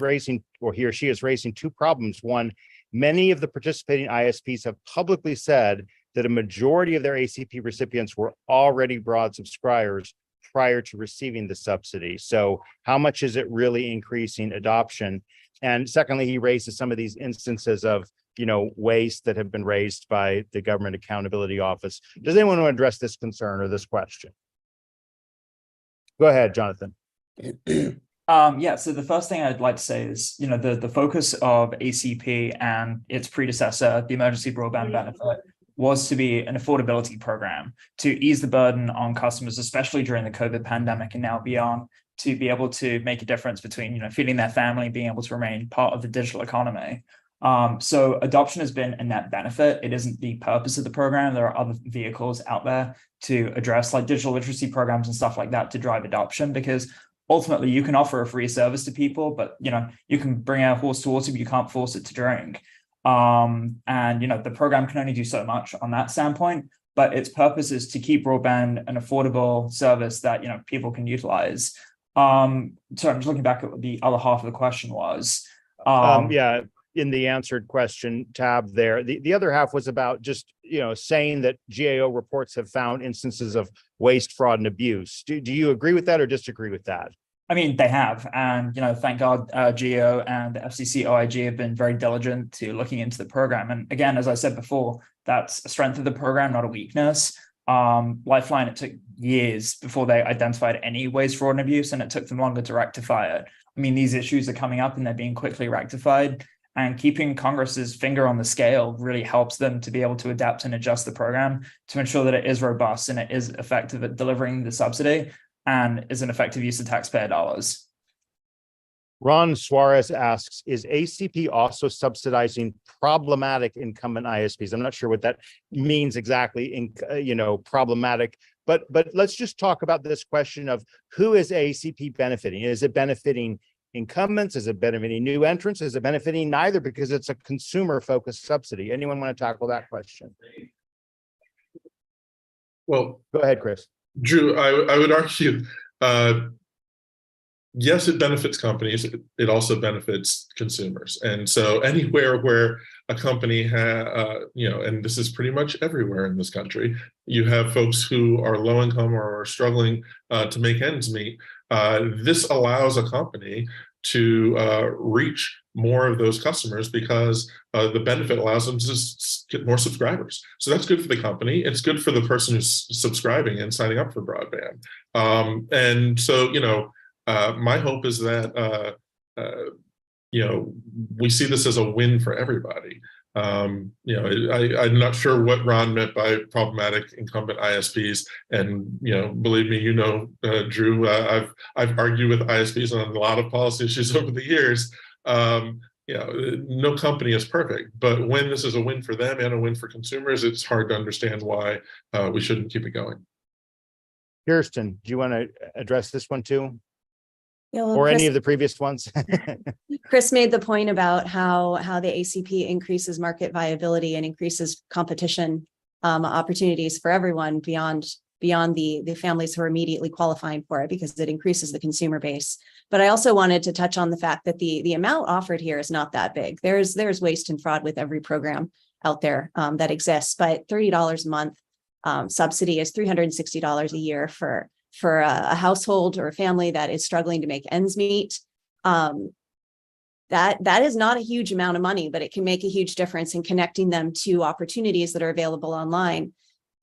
or she is raising two problems. One, many of the participating ISPs have publicly said that a majority of their ACP recipients were already broad subscribers prior to receiving the subsidy. So how much is it really increasing adoption? And secondly, he raises some of these instances of, waste that have been raised by the Government Accountability Office. Does anyone want to address this concern or this question? Go ahead, Jonathan. So the first thing I'd like to say is, the focus of ACP and its predecessor, the Emergency Broadband Benefit, was to be an affordability program to ease the burden on customers, especially during the COVID pandemic and now beyond, to be able to make a difference between, feeding their family, being able to remain part of the digital economy. So adoption has been a net benefit. It isn't the purpose of the program. There are other vehicles out there to address like digital literacy programs and stuff like that to drive adoption, because ultimately you can offer a free service to people, but you can bring a horse to water, but you can't force it to drink. And the program can only do so much on that standpoint, but its purpose is to keep broadband an affordable service that people can utilize. So I'm just looking back at what the other half of the question was. Yeah, in the answered question tab there, the other half was about just saying that GAO reports have found instances of waste, fraud, and abuse. Do you agree with that or disagree with that? I mean, they have, and thank God, GAO and the FCC OIG have been very diligent to looking into the program. And again, as I said before, that's a strength of the program, not a weakness. Lifeline, it took years before they identified any waste, fraud, and abuse, and it took them longer to rectify it. I mean, these issues are coming up and they're being quickly rectified. And keeping Congress's finger on the scale really helps them to be able to adapt and adjust the program to ensure that it is robust and it is effective at delivering the subsidy and is an effective use of taxpayer dollars. Ron Suarez asks, is ACP also subsidizing problematic incumbent ISPs? I'm not sure what that means exactly in, problematic, but let's just talk about this question of who is ACP benefiting? Is it benefiting incumbents? Is it benefiting new entrants? Is it benefiting neither because it's a consumer focused subsidy? Anyone want to tackle that question? Well, go ahead, Chris. Drew, I would argue, yes, it benefits companies. It also benefits consumers. And so anywhere where a company and this is pretty much everywhere in this country, you have folks who are low income or are struggling to make ends meet. This allows a company to reach more of those customers because the benefit allows them to get more subscribers. So that's good for the company. It's good for the person who's subscribing and signing up for broadband. And so, my hope is that, we see this as a win for everybody. I'm not sure what Ron meant by problematic incumbent ISPs, and believe me, Drew, I've argued with ISPs on a lot of policy issues over the years. No company is perfect, but when this is a win for them and a win for consumers, it's hard to understand why we shouldn't keep it going. Kirsten, do you want to address this one too? Yeah, well, or Chris, any of the previous ones? Chris made the point about how the ACP increases market viability and increases competition opportunities for everyone beyond the families who are immediately qualifying for it, because it increases the consumer base. But I also wanted to touch on the fact that the amount offered here is not that big. There's waste and fraud with every program out there that exists, but $30 a month subsidy is $360 a year for a household or a family that is struggling to make ends meet. That is not a huge amount of money, but it can make a huge difference in connecting them to opportunities that are available online,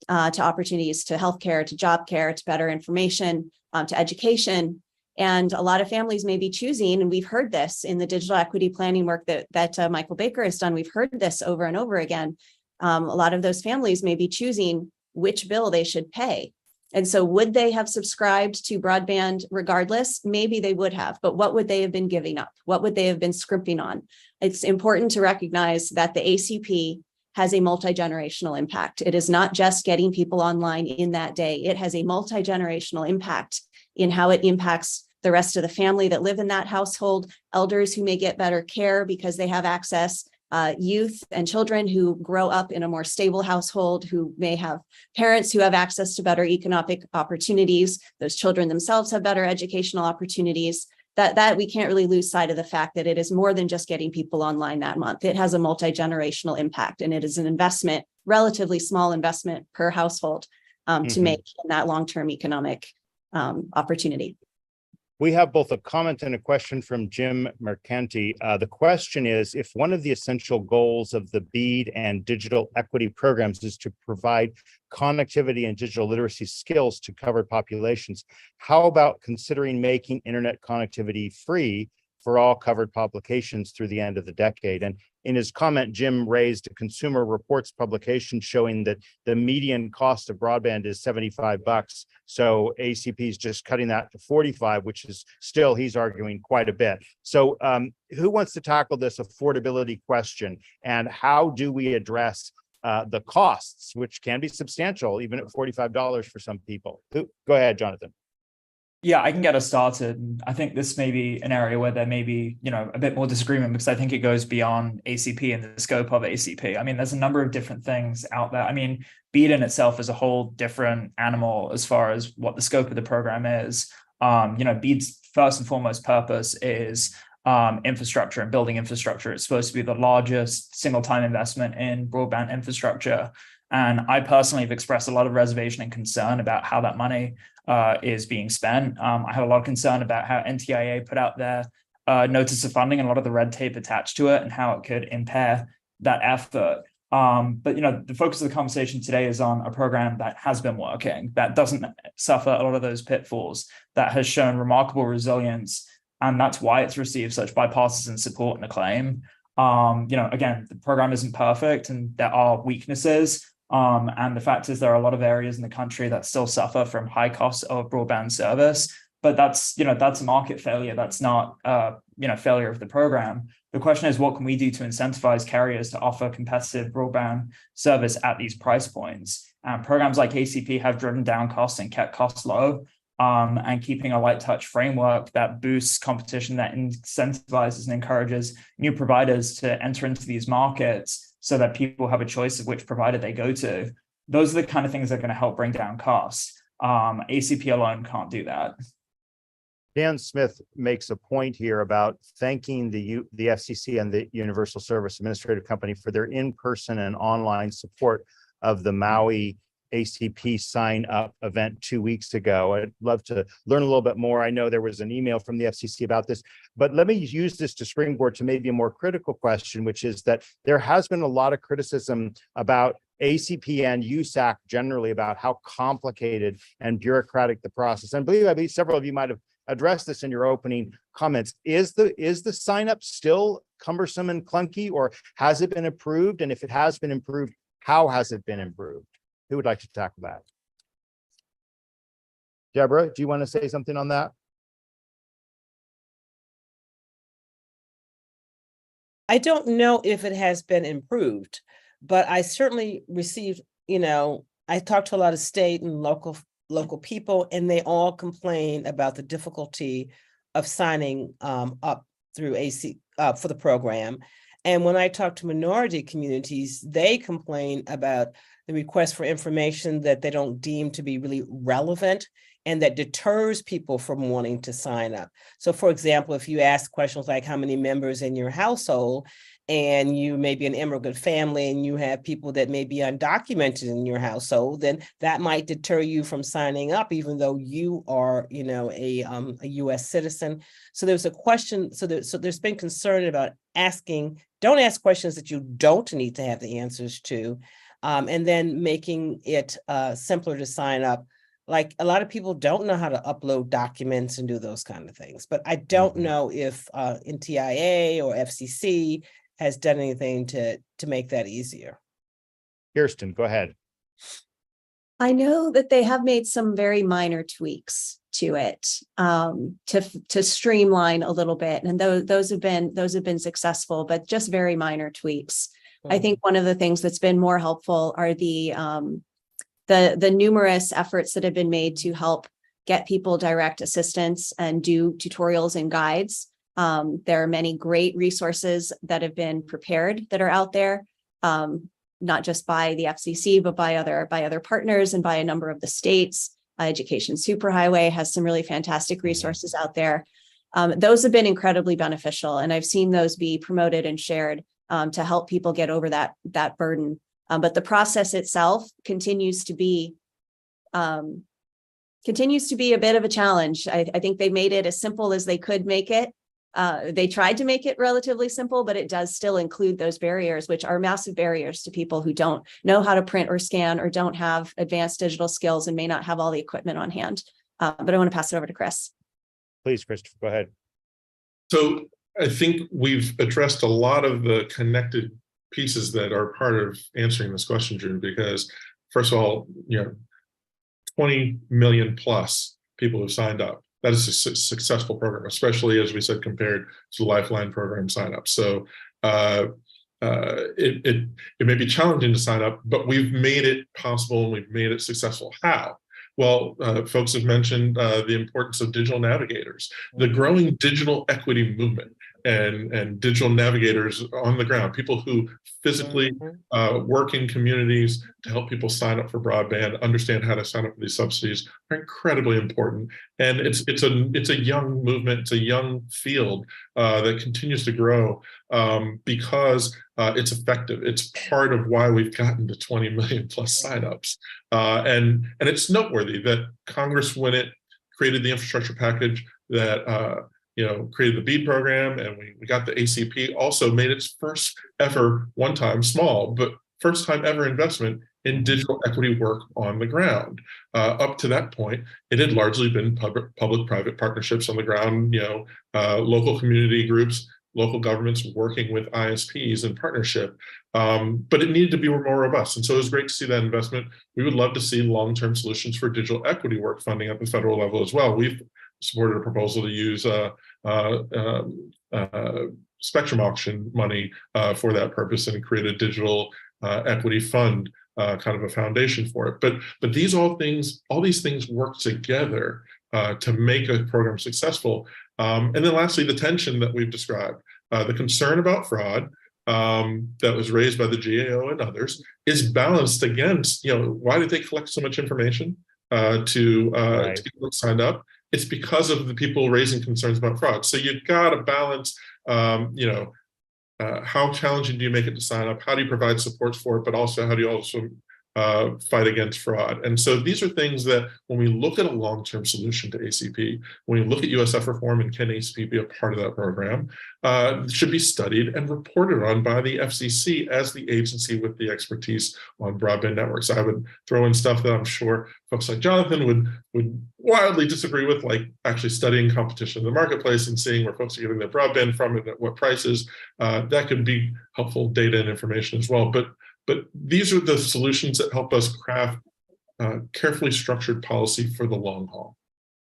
to opportunities to healthcare, to job care, to better information, to education. And a lot of families may be choosing, and we've heard this in the digital equity planning work that Michael Baker has done. We've heard this over and over again. A lot of those families may be choosing which bill they should pay. And so would they have subscribed to broadband regardless? Maybe they would have, but what would they have been giving up? What would they have been scrimping on? It's important to recognize that the ACP has a multi-generational impact. It is not just getting people online in that day. It has a multi-generational impact in how it impacts the rest of the family that live in that household, elders who may get better care because they have access, youth and children who grow up in a more stable household, who may have parents who have access to better economic opportunities. Those children themselves have better educational opportunities. That we can't really lose sight of the fact that it is more than just getting people online that month. It has a multi-generational impact, and it is an investment, relatively small investment per household to make in that long-term economic opportunity. We have both a comment and a question from Jim Mercanti. The question is, if one of the essential goals of the BEAD and digital equity programs is to provide connectivity and digital literacy skills to covered populations, how about considering making internet connectivity free for all covered publications through the end of the decade. And in his comment, Jim raised a Consumer Reports publication showing that the median cost of broadband is $75. So ACP is just cutting that to 45, which is still, he's arguing, quite a bit. So who wants to tackle this affordability question, and how do we address the costs, which can be substantial, even at $45 for some people? Go ahead, Jonathan. Yeah, I can get us started. I think this may be an area where there may be, a bit more disagreement, because I think it goes beyond ACP and the scope of ACP. I mean, there's a number of different things out there. I mean, BEAD in itself is a whole different animal as far as what the scope of the program is. BEAD's first and foremost purpose is infrastructure and building infrastructure. It's supposed to be the largest single time investment in broadband infrastructure. And I personally have expressed a lot of reservation and concern about how that money is being spent. I have a lot of concern about how NTIA put out their notice of funding and a lot of the red tape attached to it and how it could impair that effort. But the focus of the conversation today is on a program that has been working, that doesn't suffer a lot of those pitfalls, that has shown remarkable resilience, and that's why it's received such bipartisan support and acclaim. Again, the program isn't perfect and there are weaknesses. And the fact is there are a lot of areas in the country that still suffer from high costs of broadband service, but that's a market failure. That's not, failure of the program. The question is, what can we do to incentivize carriers to offer competitive broadband service at these price points? Programs like ACP have driven down costs and kept costs low, and keeping a light touch framework that boosts competition, that incentivizes and encourages new providers to enter into these markets so that people have a choice of which provider they go to. Those are the kind of things that are going to help bring down costs. ACP alone can't do that. Dan Smith makes a point here about thanking the FCC and the Universal Service Administrative Company for their in-person and online support of the Maui ACP sign up event 2 weeks ago. I'd love to learn a little bit more. I know there was an email from the FCC about this, but let me use this to springboard to maybe a more critical question, which is that there has been a lot of criticism about ACP and USAC generally about how complicated and bureaucratic the process. And I believe several of you might have addressed this in your opening comments. Is the sign up still cumbersome and clunky, or has it been improved? And if it has been improved, how has it been improved? Who would like to tackle that? Deborah, do you want to say something on that? I don't know if it has been improved, but I certainly received, I talked to a lot of state and local people, and they all complain about the difficulty of signing up through for the program. And when I talk to minority communities, they complain about the request for information that they don't deem to be really relevant and that deters people from wanting to sign up. So for example, if you ask questions like how many members in your household, and you may be an immigrant family and you have people that may be undocumented in your household, then that might deter you from signing up, even though you are, a US citizen. So there's a question, so there's been concern about don't ask questions that you don't need to have the answers to, and then making it simpler to sign up. Like a lot of people don't know how to upload documents and do those kind of things, but I don't know if NTIA or FCC has done anything to make that easier. Kirsten, go ahead. I know that they have made some very minor tweaks to it to streamline a little bit, and those have been successful, but just very minor tweaks. I think one of the things that's been more helpful are the numerous efforts that have been made to help get people direct assistance and do tutorials and guides. There are many great resources that have been prepared that are out there, not just by the FCC, but by other partners and by a number of the states. Education Superhighway has some really fantastic resources out there. Those have been incredibly beneficial, and I've seen those be promoted and shared to help people get over that burden. But the process itself continues to be a bit of a challenge. I think they made it as simple as they could make it. They tried to make it relatively simple, but it does still include those barriers, which are massive barriers to people who don't know how to print or scan or don't have advanced digital skills and may not have all the equipment on hand. But I want to pass it over to Chris. Please, Christopher, go ahead. So I think we've addressed a lot of the connected pieces that are part of answering this question, Drew, because first of all, 20 million plus people have signed up. That is a successful program, especially as we said, compared to the Lifeline program signup. So it may be challenging to sign up, but we've made it possible and we've made it successful. How? Well, folks have mentioned the importance of digital navigators, the growing digital equity movement, and digital navigators on the ground, people who physically work in communities to help people sign up for broadband, understand how to sign up for these subsidies, are incredibly important. And it's a young movement, it's a young field that continues to grow because it's effective. It's part of why we've gotten to 20 million plus signups. And it's noteworthy that Congress, when it created the infrastructure package that created the BEAD program, and we got the ACP, also made its first ever, one time small, but first time ever investment in digital equity work on the ground. Up to that point, it had largely been public-private partnerships on the ground, local community groups, local governments working with ISPs in partnership, but it needed to be more robust. And so it was great to see that investment. We would love to see long-term solutions for digital equity work funding at the federal level as well. We've supported a proposal to use spectrum auction money for that purpose and create a digital equity fund, kind of a foundation for it. But all these things work together to make a program successful. And then lastly, the tension that we've described, the concern about fraud that was raised by the GAO and others is balanced against, why did they collect so much information to get folks signed up? It's because of the people raising concerns about fraud. So you've got to balance, how challenging do you make it to sign up? How do you provide supports for it? But also, how do you also fight against fraud? And so these are things that when we look at a long-term solution to ACP, when we look at USF reform and can ACP be a part of that program, should be studied and reported on by the FCC as the agency with the expertise on broadband networks. I would throw in stuff that I'm sure folks like Jonathan would wildly disagree with, like actually studying competition in the marketplace and seeing where folks are getting their broadband from and at what prices. That could be helpful data and information as well. But these are the solutions that help us craft carefully structured policy for the long haul.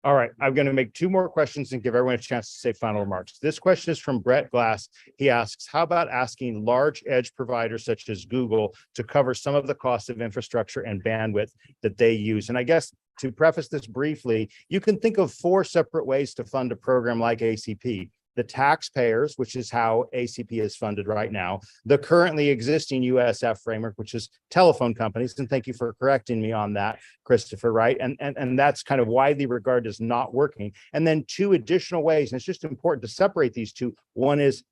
All right, I'm going to make two more questions and give everyone a chance to say final remarks. This question is from Brett Glass. He asks, how about asking large edge providers such as Google to cover some of the costs of infrastructure and bandwidth that they use? And I guess to preface this briefly, you can think of 4 separate ways to fund a program like ACP. The taxpayers, which is how ACP is funded right now, the currently existing USF framework, which is telephone companies, and thank you for correcting me on that, Christopher, right? And that's kind of widely regarded as not working. And then 2 additional ways, and it's just important to separate these 2. One is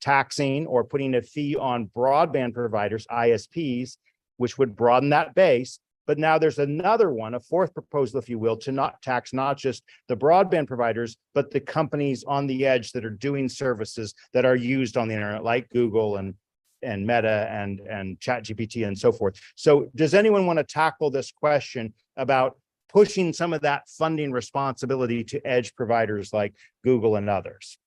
taxing or putting a fee on broadband providers, ISPs, which would broaden that base. But now there's another one, a 4th proposal, if you will, to not tax not just the broadband providers, but the companies on the edge that are doing services that are used on the internet, like Google and Meta and ChatGPT and so forth. So does anyone want to tackle this question about pushing some of that funding responsibility to edge providers like Google and others?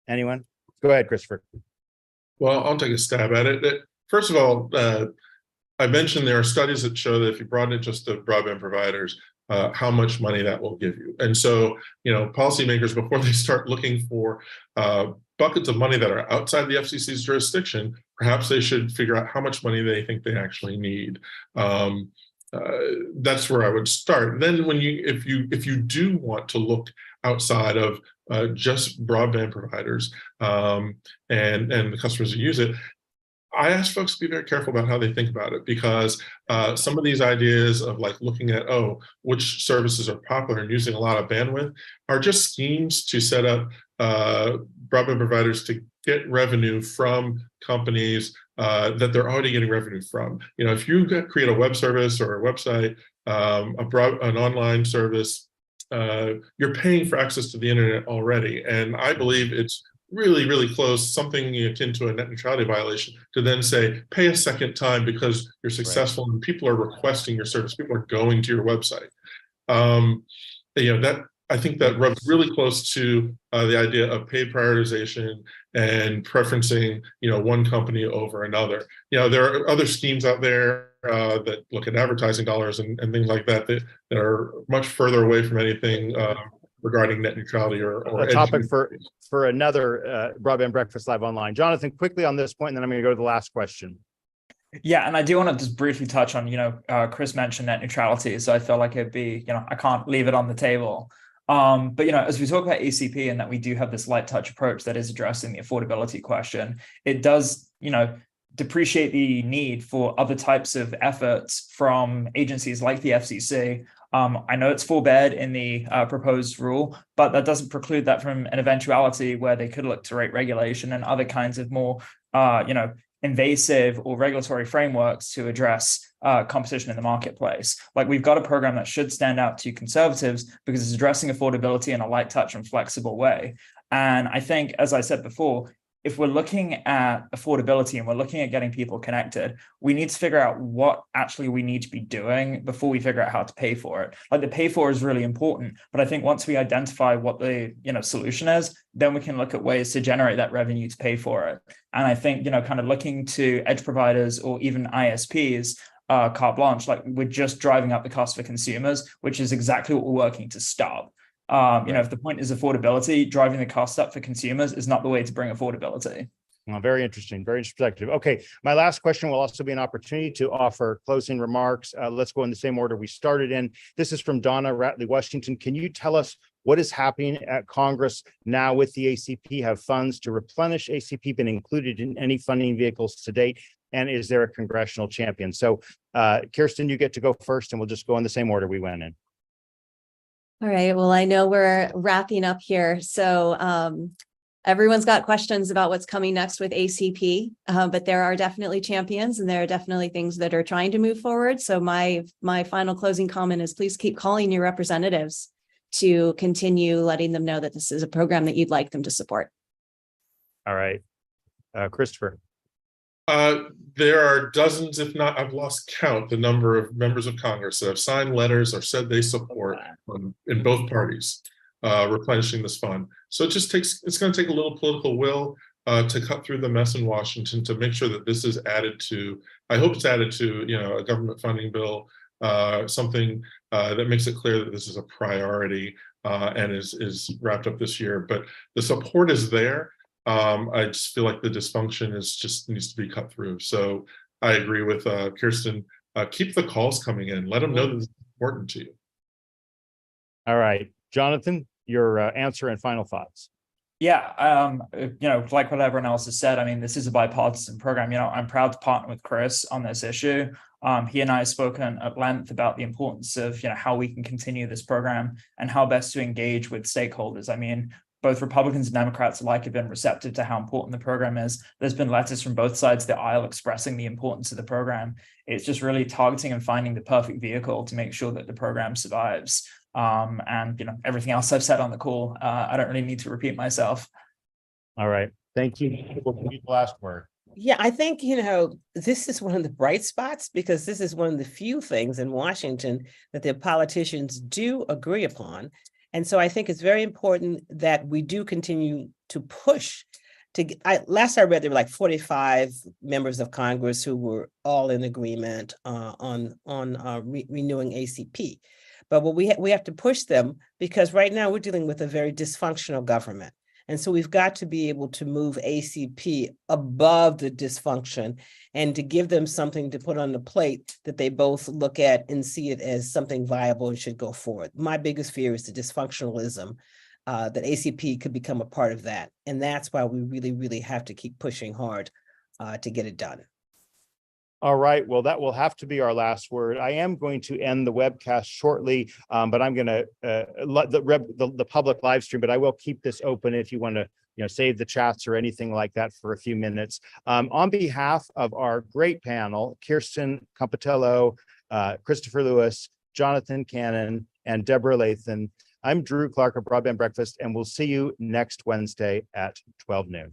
Anyone? Go ahead, Christopher. Well, I'll take a stab at it. First of all, I mentioned there are studies that show that if you broaden it just to broadband providers, how much money that will give you. And so, policymakers, before they start looking for buckets of money that are outside the FCC's jurisdiction, perhaps they should figure out how much money they think they actually need. That's where I would start. Then, if you do want to look outside of just broadband providers and the customers who use it, I ask folks to be very careful about how they think about it, because some of these ideas of like looking at, which services are popular and using a lot of bandwidth are just schemes to set up broadband providers to get revenue from companies that they're already getting revenue from. If you create a web service or a website, an online service, you're paying for access to the internet already. And I believe it's really, really close, something akin to a net neutrality violation, to then say, pay a second time because you're successful and people are requesting your service. People are going to your website. I think that rubs really close to the idea of paid prioritization and preferencing, one company over another. There are other schemes out there that look at advertising dollars and things like that, that are much further away from anything regarding net neutrality or A topic for another Broadband Breakfast Live Online. Jonathan, quickly on this point, and then I'm going to go to the last question. Yeah, and I do want to just briefly touch on, Chris mentioned net neutrality, so I feel like it'd be, I can't leave it on the table. But as we talk about ACP and that we do have this light touch approach that is addressing the affordability question, it does, depreciate the need for other types of efforts from agencies like the FCC. I know it's forbade in the proposed rule, but that doesn't preclude that from an eventuality where they could look to rate regulation and other kinds of more, invasive or regulatory frameworks to address competition in the marketplace. Like, we've got a program that should stand out to conservatives because it's addressing affordability in a light touch and flexible way. And I think, as I said before, if we're looking at affordability and we're looking at getting people connected, we need to figure out what actually we need to be doing before we figure out how to pay for it. Like, the pay for is really important, but I think once we identify what the solution is, then we can look at ways to generate that revenue to pay for it. And I think kind of looking to edge providers or even ISPs, carte blanche, like, we're just driving up the cost for consumers, which is exactly what we're working to stop. If the point is affordability, driving the cost up for consumers is not the way to bring affordability. Well, very interesting perspective. Okay, my last question will also be an opportunity to offer closing remarks. Let's go in the same order we started in. This is from Donna Ratley, Washington. Can you tell us what is happening at Congress now with the ACP? Have funds to replenish ACP been included in any funding vehicles to date? And is there a congressional champion? So Kirsten, you get to go first, and we'll just go in the same order we went in. All right. Well, I know we're wrapping up here. So everyone's got questions about what's coming next with ACP, but there are definitely champions and there are definitely things that are trying to move forward. So my final closing comment is, please keep calling your representatives to continue letting them know that this is a program that you'd like them to support. All right. Christopher. There are dozens, if not, I've lost count, the number of members of Congress that have signed letters or said they support in both parties replenishing this fund. So it's going to take a little political will to cut through the mess in Washington to make sure that this is added to, I hope it's added to, a government funding bill, something that makes it clear that this is a priority and is wrapped up this year. But the support is there. I just feel like the dysfunction needs to be cut through. So I agree with Kirsten. Keep the calls coming in. Let them know that this is important to you. All right, Jonathan, your answer and final thoughts. Yeah, like what everyone else has said, I mean, this is a bipartisan program. I'm proud to partner with Chris on this issue. He and I have spoken at length about the importance of, how we can continue this program and how best to engage with stakeholders. I mean, both Republicans and Democrats alike have been receptive to how important the program is. There's been letters from both sides of the aisle expressing the importance of the program. It's just really targeting and finding the perfect vehicle to make sure that the program survives. And everything else I've said on the call, I don't really need to repeat myself. All right. Thank you. We'll give you the last word. Yeah, I think, this is one of the bright spots because this is one of the few things in Washington that the politicians do agree upon. And so I think it's very important that we do continue to push to last I read, there were like 45 members of Congress who were all in agreement on renewing ACP. But what we have to push them because right now we're dealing with a very dysfunctional government. And so we've got to be able to move ACP above the dysfunction and to give them something to put on the plate that they both look at and see it as something viable and should go forward. My biggest fear is the dysfunctionalism, that ACP could become a part of that. And that's why we really, really have to keep pushing hard to get it done. All right. Well, that will have to be our last word. I am going to end the webcast shortly, but I'm going to let the public live stream, but I will keep this open if you want to, save the chats or anything like that for a few minutes. On behalf of our great panel, Kirsten Compitello, Christopher Lewis, Jonathan Cannon, and Deborah Lathan, I'm Drew Clark of Broadband Breakfast, and we'll see you next Wednesday at 12 noon.